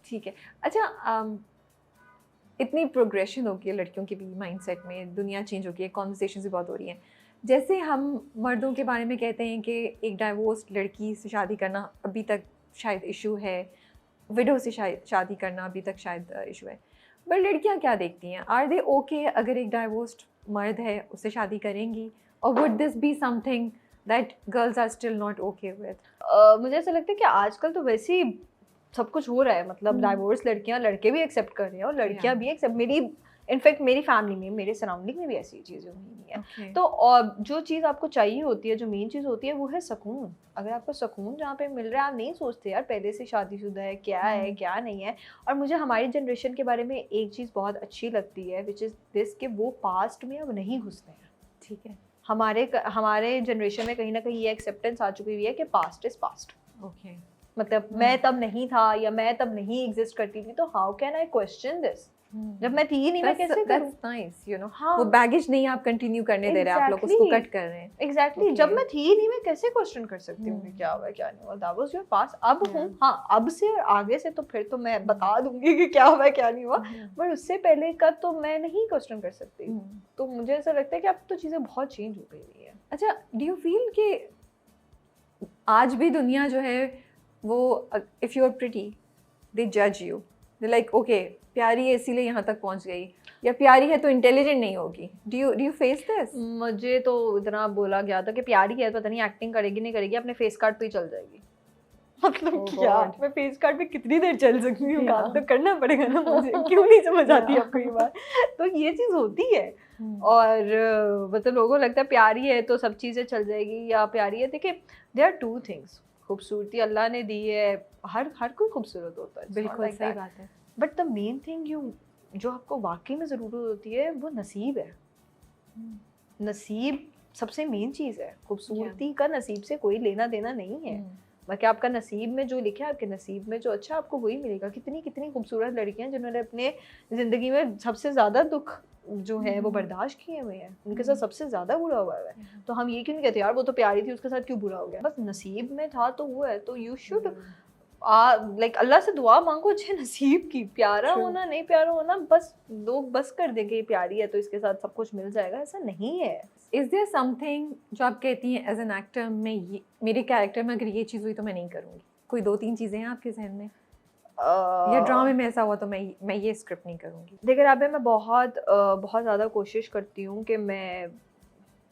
ठीक है अच्छा, इतनी प्रोग्रेशन हो गई है लड़कियों के भी माइंडसेट में, दुनिया चेंज हो गई है, कॉन्वर्सेशंस भी बहुत हो रही हैं। जैसे हम मर्दों के बारे में कहते हैं कि एक डाइवोर्स्ड लड़की से शादी करना अभी तक शायद इशू है, विडो से शादी करना अभी तक शायद इशू है, बट लड़कियां क्या देखती हैं? आर दे ओके अगर एक डाइवोर्स्ड मर्द है उससे शादी करेंगी, और would this be something that girls are still not okay with? मुझे ऐसा लगता है कि आजकल तो वैसे ही सब कुछ हो रहा है, मतलब डाइवोर्स लड़कियां लड़के भी एक्सेप्ट कर रहे हैं और लड़कियां भी एक्सेप्ट, इनफैक्ट मेरी फैमिली में, मेरे सराउंडिंग में भी ऐसी चीज़ें हुई हैं। तो और जो चीज़ आपको चाहिए होती है, जो मेन चीज़ होती है वो है सुकून। अगर आपको सुकून जहाँ पे मिल रहा है, आप नहीं सोचते यार पहले से शादीशुदा है क्या है क्या नहीं है। और मुझे हमारी जनरेशन के बारे में एक चीज़ बहुत अच्छी लगती है, विच इज़ दिस, कि वो पास्ट में अब नहीं घुसते हैं। ठीक है, हमारे जनरेशन में कहीं ना कहीं ये एक्सेप्टेंस आ चुकी हुई है कि पास्ट इज़ पास्ट। ओके मतलब मैं तब नहीं था या मैं तब नहीं एग्जिस्ट करती थी, तो how can I question this? जब मैं थी ही नहीं, मैं कैसे करूं? That's nice, you know. हाँ, वो बैगेज नहीं आप कंटिन्यू करने दे रहे हैं, आप लोग उसको कट कर रहे हैं। एग्जैक्टली, जब मैं थी ही नहीं, मैं कैसे क्वेश्चन कर सकती हूँ कि क्या हुआ क्या नहीं हुआ? That was your past। अब हूँ, हाँ अब से आगे से तो फिर तो मैं बता दूंगी कि क्या हुआ क्या नहीं हुआ, बट उससे पहले का तो मैं नहीं क्वेश्चन कर सकती। तो मुझे ऐसा लगता है कि अब तो चीज़ें बहुत चेंज हो गई है। अच्छा, डू यू फील कि आज भी दुनिया जो है वो, इफ़ यू आर प्रिटी दे जज यू, दे लाइक ओके प्यारी है इसीलिए यहाँ तक पहुँच गई, या प्यारी है तो इंटेलिजेंट नहीं होगी? Do you face this? मुझे तो इतना बोला गया था कि प्यारी है, पता नहीं एक्टिंग करेगी नहीं करेगी, अपने फेस कार्ड पे ही चल जाएगी। मतलब Oh क्या, God. मैं फेस कार्ड पे कितनी देर चल सकती हूँ? काम Yeah. तो करना पड़ेगा ना मुझे, क्यों नहीं समझ आती Yeah. आपको ये बात? तो ये चीज़ होती है। Hmm. और मतलब लोगों को लगता है प्यारी है तो सब चीज़ें चल जाएगी, या प्यारी है, देखिए देयर आर टू थिंग्स, खूबसूरती अल्लाह ने दी है, हर कोई खूबसूरत होता है, बिल्कुल सही बात है। बट द मेन थिंग जो आपको वाकई में ज़रूरत होती है वो नसीब है। नसीब सबसे मेन चीज़ है, खूबसूरती का नसीब से कोई लेना देना नहीं है। बाकी आपका नसीब में जो लिखा है, आपके नसीब में जो अच्छा आपको वही मिलेगा। कितनी कितनी खूबसूरत लड़कियां जिन्होंने अपने ज़िंदगी में सबसे ज़्यादा दुख जो है वो बर्दाश्त किए हुए हैं, उनके साथ सबसे ज़्यादा बुरा हुआ है। तो हम ये क्यों नहीं कहते यार वो तो प्यारी थी उसके साथ क्यों बुरा हो गया? बस नसीब में था तो वो है। तो यू शुड लाइक अल्लाह से दुआ मांगो अच्छे नसीब की। प्यारा True. होना नहीं प्यारा होना, बस लोग बस कर देंगे ये प्यारी है तो इसके साथ सब कुछ मिल जाएगा, ऐसा नहीं है। इज देयर समथिंग जो आप कहती हैं एज एन एक्टर, मैं ये मेरे कैरेक्टर में अगर ये चीज़ हुई तो मैं नहीं करूँगी? कोई 2-3 चीज़ें हैं आपके जहन में, या ड्रामे में ऐसा हुआ तो मैं ये स्क्रिप्ट नहीं करूँगी? देखिए राबे, मैं बहुत ज़्यादा कोशिश करती हूँ कि मैं,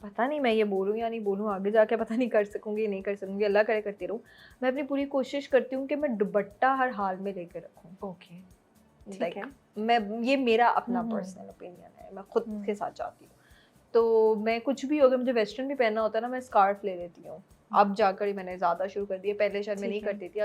पता नहीं मैं ये बोलूँ या नहीं बोलूँ, आगे जाके पता नहीं कर सकूँगी नहीं कर सकूँगी, अल्लाह करे करती रहूँ। मैं अपनी पूरी कोशिश करती हूँ कि मैं दुपट्टा हर हाल में लेकर रखूँ। ओके, ठीक लाइक है। मैं, ये मेरा अपना पर्सनल ओपिनियन है, मैं खुद के साथ चाहती हूँ। तो मैं कुछ भी हो, अगर मुझे वेस्टर्न भी पहनना होता है ना, मैं स्कार्फ ले लेती हूँ। अब जाकर ही मैंने ज़्यादा शुरू कर दिया, पहले शायद मैं नहीं करती थी।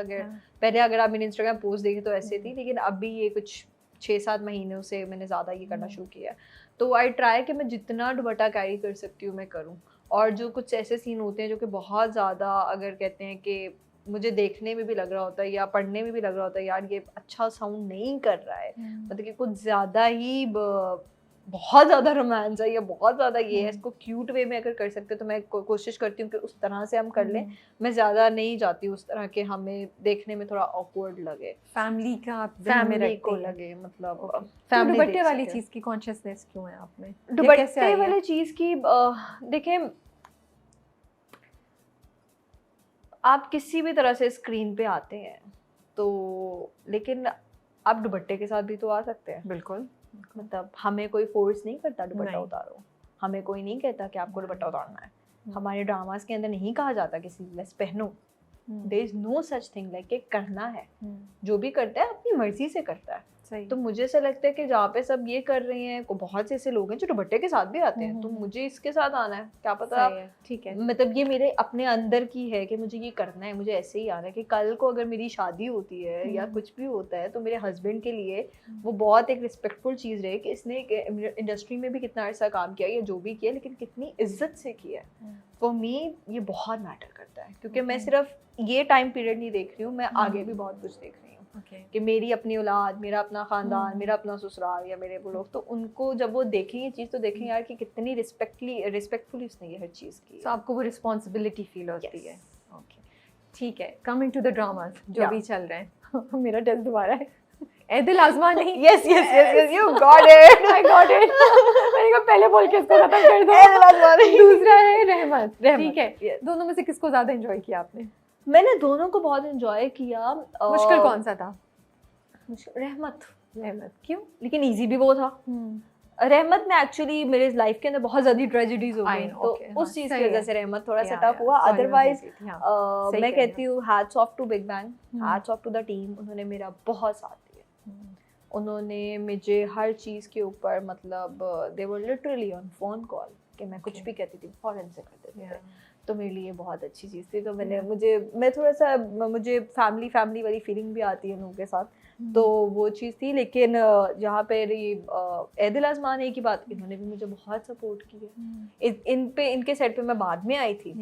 पहले अगर आप मेरी इंस्टाग्राम पोस्ट देखें तो ऐसे थी, लेकिन अभी ये कुछ 6-7 महीनों से मैंने ज़्यादा ये करना शुरू किया है। तो आई ट्राई कि मैं जितना दुपट्टा कैरी कर सकती हूँ मैं करूँ। और जो कुछ ऐसे सीन होते हैं जो कि बहुत ज़्यादा, अगर कहते हैं कि मुझे देखने में भी लग रहा होता है या पढ़ने में भी लग रहा होता है यार ये अच्छा साउंड नहीं कर रहा है, मतलब कि कुछ ज़्यादा ही बहुत ज़्यादा रोमांस है या बहुत ज़्यादा ये है, इसको क्यूट वे में अगर कर सकते तो मैं कोशिश करती हूँ कि उस तरह से हम कर लें। मैं ज़्यादा नहीं जाती उस तरह के हमें देखने में थोड़ा ऑकवर्ड लगे, फैमिली का आप ध्यान में फैमिली रखते को हैं। लगे, मतलब तो फैमिली दुपट्टे देख वाली सके। चीज़ की कॉन्शियसनेस क्यों है आप में? ये कैसे दुपट्टे आई है? वाली चीज़ की देखें, आप किसी भी तरह से स्क्रीन पे आते हैं तो, लेकिन आप दुपट्टे के साथ भी तो आ सकते हैं। बिल्कुल। मतलब हमें कोई फोर्स नहीं करता दुपट्टा नहीं। उतारो, हमें कोई नहीं कहता कि आपको दुपट्टा उतारना है। हमारे ड्रामास के अंदर नहीं कहा जाता किसी बस पहनो, there is no such thing like कि करना है। जो भी करता है अपनी मर्जी से करता है। सही। तो मुझे ऐसा लगता है कि जहाँ पे सब ये कर रहे हैं, को बहुत से ऐसे लोग हैं जो दुपट्टे के साथ भी आते हैं, तो मुझे इसके साथ आना है, क्या पता। ठीक है, मतलब ये मेरे अपने अंदर की है कि मुझे ये करना है, मुझे ऐसे ही आना है कि कल को अगर मेरी शादी होती है या कुछ भी होता है तो मेरे हस्बैंड के लिए वो बहुत एक रिस्पेक्टफुल चीज़ रहे कि इसने इंडस्ट्री में भी कितना अर्सा काम किया या जो भी किया, लेकिन कितनी इज्जत से किया है। फॉर मी ये बहुत मैटर करता है, क्योंकि मैं सिर्फ ये टाइम पीरियड नहीं देख रही हूँ, मैं आगे भी बहुत कुछ देख रही हूँ। कि मेरी अपनी औलाद, मेरा अपना ख़ानदान, मेरा अपना ससुराल या मेरे वो लोग, तो उनको जब वो देखें ये चीज़ तो देखें यार कि कितनी रिस्पेक्टफुली उसने ये हर चीज़ की। तो आपको वो रिस्पॉन्सिबिलिटी फील होती है। ओके, ठीक है। कमिंग टू द ड्रामास जो भी चल रहे हैं मेरा टेस्ट दोबारा है। ऐदिल आज़मा नहीं, yes you got it, I got it. मैंने कहा पहले बोल के इसको खत्म कर दो। ऐदिल आज़मा नहीं। दूसरा है रहमत। ठीक है, yes. दोनों में से किसको ज़्यादा एंजॉय किया आपने? मैंने दोनों को बहुत एंजॉय किया। मुश्किल कौन सा था? रहमत। रहमत क्यों? लेकिन इजी भी वो था। रहमत में एक्चुअली मेरे लाइफ के अंदर बहुत ज़्यादा ट्रेजेडीज हो गई, तो उस चीज़ की वजह से रहमत थोड़ा सा टफ हुआ। अदरवाइज मैं कहती हूँ hats off to big bang, hats off to the team, उन्होंने मेरा बहुत साथ दिया। उन्होंने मुझे हर चीज़ के ऊपर, मतलब they were literally on phone call कि मैं कुछ भी कहती थी फौरन से कर देते थे। तो मेरे लिए बहुत अच्छी चीज़ थी। तो मैं थोड़ा सा, मुझे फैमिली वाली फीलिंग भी आती है लोगों के साथ, तो वो चीज़ थी। लेकिन जहाँ पे ऐदिल आज़मा ने की बात, इन्होंने भी मुझे बहुत सपोर्ट किया। इनके सेट पे मैं बाद में आई थी,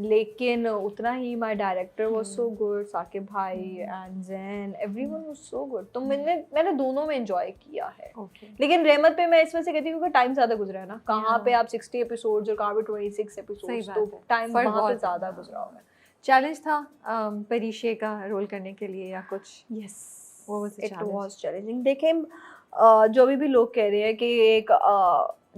लेकिन उतना ही my director was so good, Saqib भाई and Zain, everyone was so good. तो मैंने दोनों में एंजॉय किया है। लेकिन रहमत पे मैं इस वजह से कहती हूँ कि टाइम ज़्यादा गुजरा है ना, कहाँ पे आप 60 एपिसोड्स और कहाँ पे 26 एपिसोड्स, तो टाइम वहाँ पे ज़्यादा गुजरा हुआ है। चैलेंज था परीशे का रोल करने के लिए या कुछ? Yes, it was challenging. देखें जो भी लोग कह रहे हैं कि एक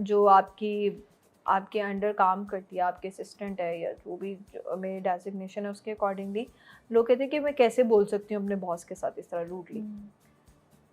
जो आपकी आपके अंडर काम करती है, आपके असिस्टेंट है या जो भी मेरी डेजिग्नेशन है उसके अकॉर्डिंगली लोग कहते हैं कि मैं कैसे बोल सकती हूँ अपने बॉस के साथ इस तरह रूडली।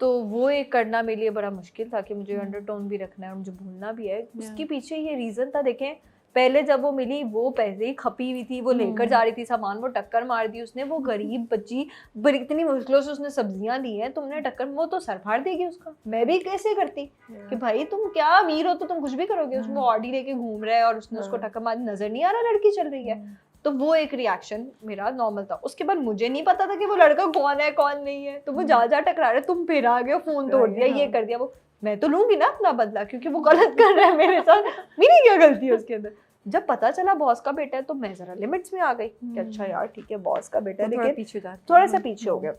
तो वो एक करना मेरे लिए बड़ा मुश्किल था कि मुझे अंडरटोन भी रखना है और मुझे भूलना भी है। उसके पीछे ये रीज़न था, देखें पहले जब वो मिली वो पहले ही खपी हुई थी, वो लेकर जा रही थी सामान, वो टक्कर मार दी उसने, वो गरीब बच्ची बड़ी इतनी मुश्किलों से उसने सब्जियां ली हैं, तुमने टक्कर, वो तो सर फाड़ देगी उसका। मैं भी कैसे करती कि भाई तुम क्या अमीर हो तो तुम कुछ भी करोगे, उसमें ऑडी लेके घूम रहा है और उसने उसको टक्कर मार दी, नजर नहीं आ रहा लड़की चल रही है। तो वो एक रिएक्शन मेरा नॉर्मल था। उसके बाद मुझे नहीं पता था कि वो लड़का कौन है कौन नहीं है, तो वो जा टकरा रहे, तुम फिर आ गए, फोन तोड़ दिया, ये कर दिया, वो मैं तो लूंगी ना अपना बदला क्योंकि वो गलत कर रहा है मेरे साथ, मेरी क्या गलती है उसके अंदर। जब पता चला बॉस का बेटा है तो मैं जरा लिमिट्स में आ गई कि अच्छा यार ठीक है बॉस का बेटा है, लेकिन थोड़ा सा पीछे हो गया।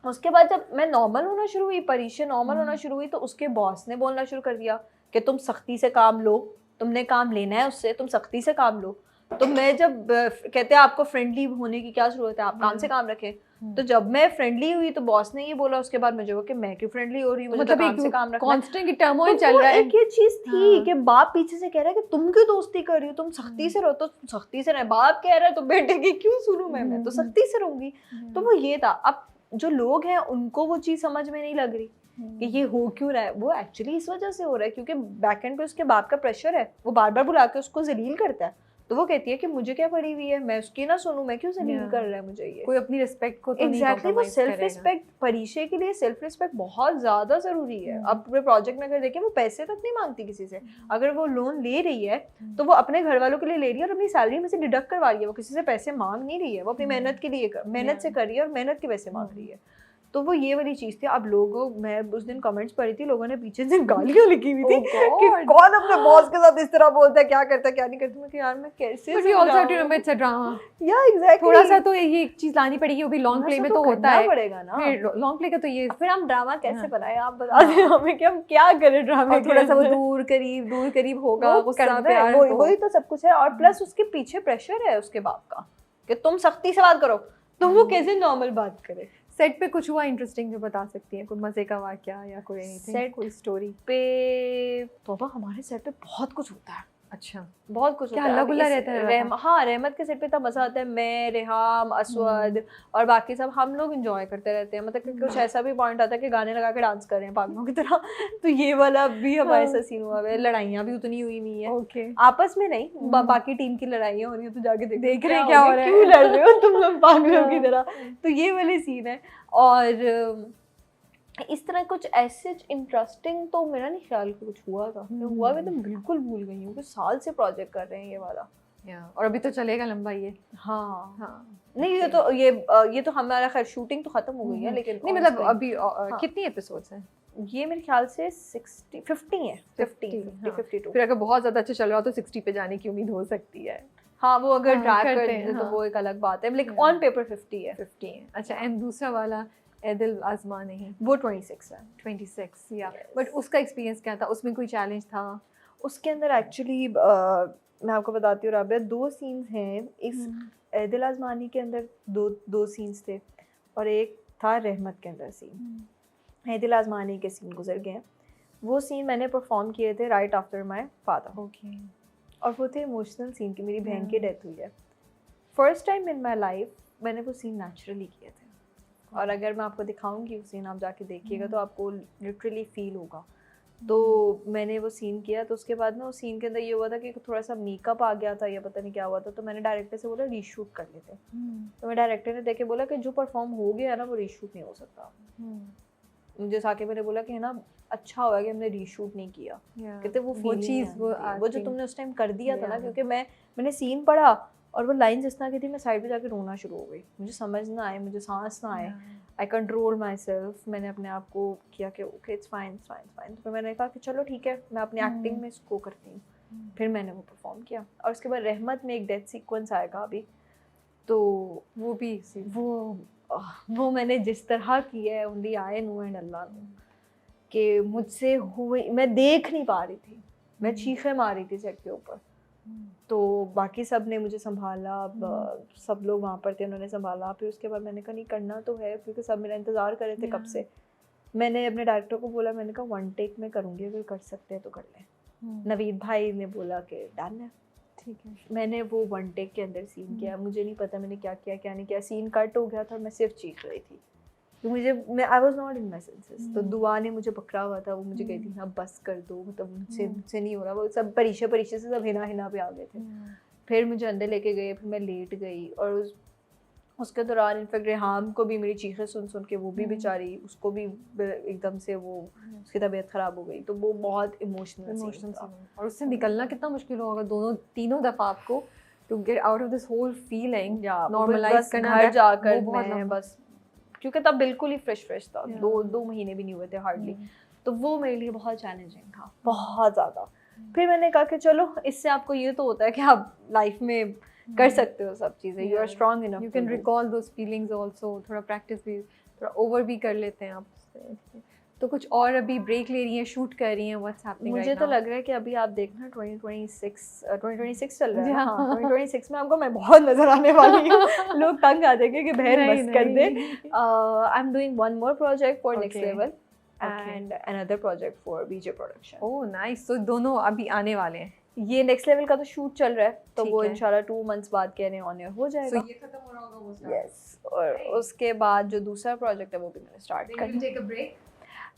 उसके बाद जब मैं नॉर्मल होना शुरू हुई, परीक्षा नॉर्मल होना शुरू हुई, तो उसके बॉस ने बोलना शुरू कर दिया कि तुम सख्ती से काम लो, तुमने काम लेना है उससे, तुम सख्ती से काम लो। तो मैं जब कहते हैं आपको फ्रेंडली होने की क्या जरूरत है, आप काम से काम रखें, तो जब मैं फ्रेंडली हुई तो बॉस ने ये बोला उसके बाद मुझे वो कि मैं क्यों फ्रेंडली हो रही हूँ, मुझे मतलब काम से काम रखना है। कांस्टेंट टर्मोइल चल रहा है। एक ये चीज थी कि बाप पीछे से कह रहा है कि तुम क्यों दोस्ती कर रही हो, तुम सख्ती से रहो, तो सख्ती से रहे, बाप कह रहा है तो बेटे की क्यों सुनूं मैं तो सख्ती से रहूंगी। तो वो ये था। अब जो लोग हैं उनको वो चीज समझ में नहीं लग रही कि ये हो क्यों रहा है, वो एक्चुअली इस वजह से हो रहा है क्योंकि बैक एंड पे उसके बाप का प्रेशर है, वो बार बार बुला के उसको जलील करता है। तो वो कहती है कि मुझे क्या पड़ी हुई है, मैं उसकी ना सुनूं, मैं क्यों जलील कर रहा है मुझे ये। कोई अपनी रिस्पेक्ट को तो एग्जैक्टली वो सेल्फ रिस्पेक्ट, परीक्षा के लिए सेल्फ रिस्पेक्ट बहुत ज्यादा जरूरी है। अब पूरे प्रोजेक्ट में अगर देखें वो पैसे तक नहीं मांगती किसी से, अगर वो लोन ले रही है तो वो अपने घर वालों के लिए ले रही है और अपनी सैलरी में से डिडक्ट करवा रही है, वो किसी से पैसे मांग नहीं रही है, वो अपनी मेहनत के लिए मेहनत से कर रही है और मेहनत के पैसे मांग रही है। तो वो ये वाली चीज थी। अब लोगों, मैं उस दिन कमेंट्स पढ़ी थी, लोगों ने पीछे से गालियां लिखी हुई थी कि कौन अपने बॉस के साथ इस तरह बोलता है, क्या करता है क्या नहीं करता। मैं यार मैं कैसे but we also have to remember it's a drama. या एग्जैक्टली थोड़ा सा तो ये एक चीज लानी पड़ेगी, वो भी लॉन्ग प्ले में तो होता है, पड़ेगा ना। फिर लॉन्ग प्ले का तो ये, फिर हम ड्रामा कैसे बनाए आप बता दें हमें कि हम क्या करें ड्रामा। थोड़ा सा वो दूर करीब होगा, गुस्सा प्यार, वही तो सब कुछ है। और प्लस उसके पीछे प्रेशर है उसके बाप का कि तुम सख्ती से बात करो, तो वो कैसे नॉर्मल बात करे। सेट पे कुछ हुआ इंटरेस्टिंग जो बता सकती हैं, कोई मजे का वाकया या कोई एनीथिंग, कोई स्टोरी पे? तोबा हमारे सेट पे बहुत कुछ होता है। अच्छा, बहुत कुछ क्या हल्ला गुल्ला रहता है? हाँ, रहमत के सेट पे तब मजा आता है। मैं, रेहाम, असवद और बाकी सब हम लोग एंजॉय करते रहते हैं। मतलब कि कुछ ऐसा भी पॉइंट आता है कि गाने लगा के डांस कर रहे हैं पागलों की तरह। तो ये वाला भी हमारे साथ सीन हुआ है। लड़ाइयाँ भी उतनी हुई हुई है। ओके, आपस में नहीं, बाकी टीम की लड़ाइयाँ हो रही है तो जाके देख रहे हैं क्या हो रहा है, क्यों लड़ रहे हो तुम लोग पागलों की तरह। तो ये वाले सीन है। और इस तरह कुछ ऐसे इंटरेस्टिंग तो मेरा नहीं ख्याल कि कुछ हुआ था। हुआ मैं तो बिल्कुल भूल गई हूँ, कुछ साल से प्रोजेक्ट कर रहे हैं ये वाला। और अभी तो चलेगा लंबा ये। हाँ हाँ, नहीं ये तो हमारा खैर शूटिंग तो खत्म हो गई है, लेकिन नहीं मतलब अभी कितनी एपिसोड्स हैं? ये मेरे ख्याल से 50 है। 52। फिर अगर बहुत ज्यादा अच्छा चल रहा हो तो 60 पे जाने की उम्मीद हो सकती है। हाँ, वो अगर ड्रैग करते हैं तो वो एक अलग बात है, लेकिन ऑन पेपर 50 है। अच्छा, एंड दूसरा वाला एदिल आजमा नहीं, वो 26 है। 26 या बट उसका एक्सपीरियंस क्या था? उसमें कोई चैलेंज था? उसके अंदर एक्चुअली मैं आपको बताती हूँ राबिया, 2 सीन्स हैं। इस एदिल आजमानी के अंदर दो सीन्स थे और एक था रहमत के अंदर सीन। एदिल आजमानी के सीन गुजर गए, वो सीन मैंने परफॉर्म किए थे right after my father. Okay, और वो थे इमोशनल सीन कि मेरी बहन की डेथ हुई है। First time in my life मैंने वो सीन नेचुरली किए थे। और अगर मैं आपको दिखाऊंगी वो सीन, आप जाके देखिएगा तो आपको लिटरली फील होगा। तो मैंने वो सीन किया, तो उसके बाद ना उस सीन के अंदर ये हुआ था कि थोड़ा सा मेकअप आ गया था या पता नहीं क्या हुआ था, तो मैंने डायरेक्टर से बोला रीशूट कर लेते। तो मैं डायरेक्टर ने देखे बोला कि जो परफॉर्म हो गया ना वो रीशूट नहीं हो सकता। मुझे साके मैंने बोला कि है ना अच्छा हुआ कि हमने रीशूट नहीं किया, कहते वो चीज़ वो जो तुमने उस टाइम कर दिया था ना, क्योंकि मैंने सीन पढ़ा और वो लाइन जिस तरह की थी, मैं साइड पे जाके रोना शुरू हो गई। मुझे समझ ना आए, मुझे सांस ना आए, आई कंट्रोल माई सेल्फ। मैंने अपने आप को किया कि ओके इट्स फाइन। तो फिर मैंने कहा कि चलो ठीक है, मैं अपनी एक्टिंग में इसको करती हूँ। फिर मैंने वो परफॉर्म किया। और उसके बाद रहमत में एक डेथ सीक्वेंस आएगा अभी, तो वो भी वो मैंने जिस तरह किया है, only I know and Allah know, कि मुझसे हुई, मैं देख नहीं पा रही थी, मैं चीखें मार रही थी सेट के ऊपर। तो बाकी सब ने मुझे संभाला, सब लोग वहाँ पर थे, उन्होंने संभाला। फिर उसके बाद मैंने कहा नहीं करना तो है, क्योंकि सब मेरा इंतज़ार कर रहे थे कब से। मैंने अपने डायरेक्टर को बोला, मैंने कहा 1 टेक में करूँगी, अगर कर सकते हैं तो कर लें। नवीद भाई ने बोला कि डन है, ठीक है। मैंने वो 1 टेक के अंदर सीन किया, मुझे नहीं पता मैंने क्या किया क्या नहीं किया, सीन कट हो गया था और मैं सिर्फ चीख रही थी, तो मैं I was not in my senses. तो दुआ ने मुझे पकड़ा हुआ था, वो मुझे कहती थी ना बस कर दो, मतलब मुझसे नहीं हो रहा, वो सब परीक्षे से सब हिना पे आ गए थे। फिर मुझे अंदर लेके गए, फिर मैं लेट गई, और उसके दौरान इनफैक्ट रेहाम को भी मेरी चीखें सुन के वो भी बेचारी, उसको भी एकदम से वो उसकी तबीयत ख़राब हो गई, तो वो बहुत इमोशनल था। और उससे निकलना कितना मुश्किल होगा तीनों दफ़ा आपको, to get out of this whole feeling, normalise करना। घर जाकर मैं बस, क्योंकि तब बिल्कुल ही फ्रेश था, 2 महीने भी नहीं हुए थे हार्डली, तो वो मेरे लिए बहुत चैलेंजिंग था, बहुत ज़्यादा। फिर मैंने कहा कि चलो, इससे आपको ये तो होता है कि आप लाइफ में कर सकते हो सब चीज़ें, you are strong enough, you can recall those feelings also, थोड़ा प्रैक्टिस भी, थोड़ा ओवर भी कर लेते हैं आप। तो कुछ और अभी ब्रेक ले रही हैं, शूट कर रही हैं, व्हाट्स हैपनिंग? मुझे तो लग रहा है कि अभी आप देखना 2026 चल रहा है ना, 2026 में आपको मैं बहुत नजर आने वाली हूँ। लोग तंग आ जाएंगे कि बहन बस कर दे। I am doing 1 more project for next level and another project for BJ production. Oh nice, तो दोनों अभी आने वाले हैं। ये नेक्स्ट लेवल का तो शूट चल रहा है, तो वो इंशाल्लाह 2 months बाद कहने ऑन एयर हो जाएगा। So ये खत्म हो रहा होगा वो स्टार्ट। यस, और उसके बाद जो दूसरा प्रोजेक्ट है वो भी मैंने स्टार्ट कर दिया। Take a break,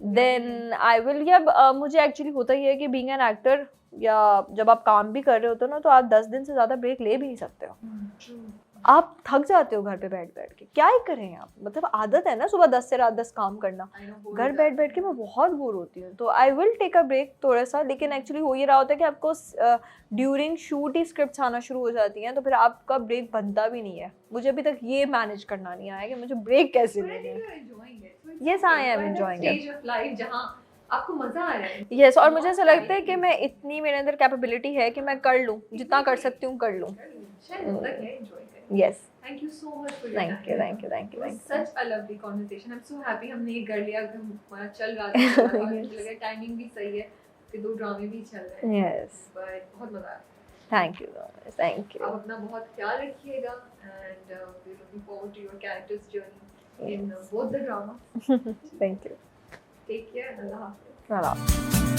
then I will, या मुझे एक्चुअली होता ही है कि बीइंग एन एक्टर, या जब आप काम भी कर रहे होते हो ना, तो आप 10 दिन से ज़्यादा ब्रेक ले भी नहीं सकते हो। आप थक जाते हो घर पे बैठ के, क्या ही करें आप, मतलब आदत है ना सुबह 10 से रात 10 काम करना, घर बैठ के मैं बहुत बोर होती हूँ। तो I will take a break थोड़ा सा, लेकिन एक्चुअली हो ये रहा होता है कि आपको ड्यूरिंग शूट ही स्क्रिप्ट्स आना शुरू हो जाती हैं, तो फिर आपका ब्रेक बनता भी नहीं है। मुझे अभी तक ये मैनेज करना नहीं आया कि मुझे ब्रेक कैसे लेना है। Yes, I am enjoying it, जहाँ आपको मजा आ रहा है। यस, और मुझे ऐसा लगता है कि मैं इतनी, मेरे अंदर कैपेबिलिटी है कि मैं कर लूँ, जितना कर सकती हूँ कर लूँ। Yes. Thank you so much for your time. Thank you. It was such a lovely conversation. I'm so happy हमने ये कर लिया, हमारा चल रहा था, और मुझे लगा टाइमिंग भी सही है कि 2 ड्रामे भी चल रहे हैं। Yes. But बहुत मजा आया। Thank you. Thank you. आप अपना बहुत ख्याल रखिएगा, and we're looking forward to your character's journey in both the dramas. Thank you. Take care. Allah Hafiz. Allah.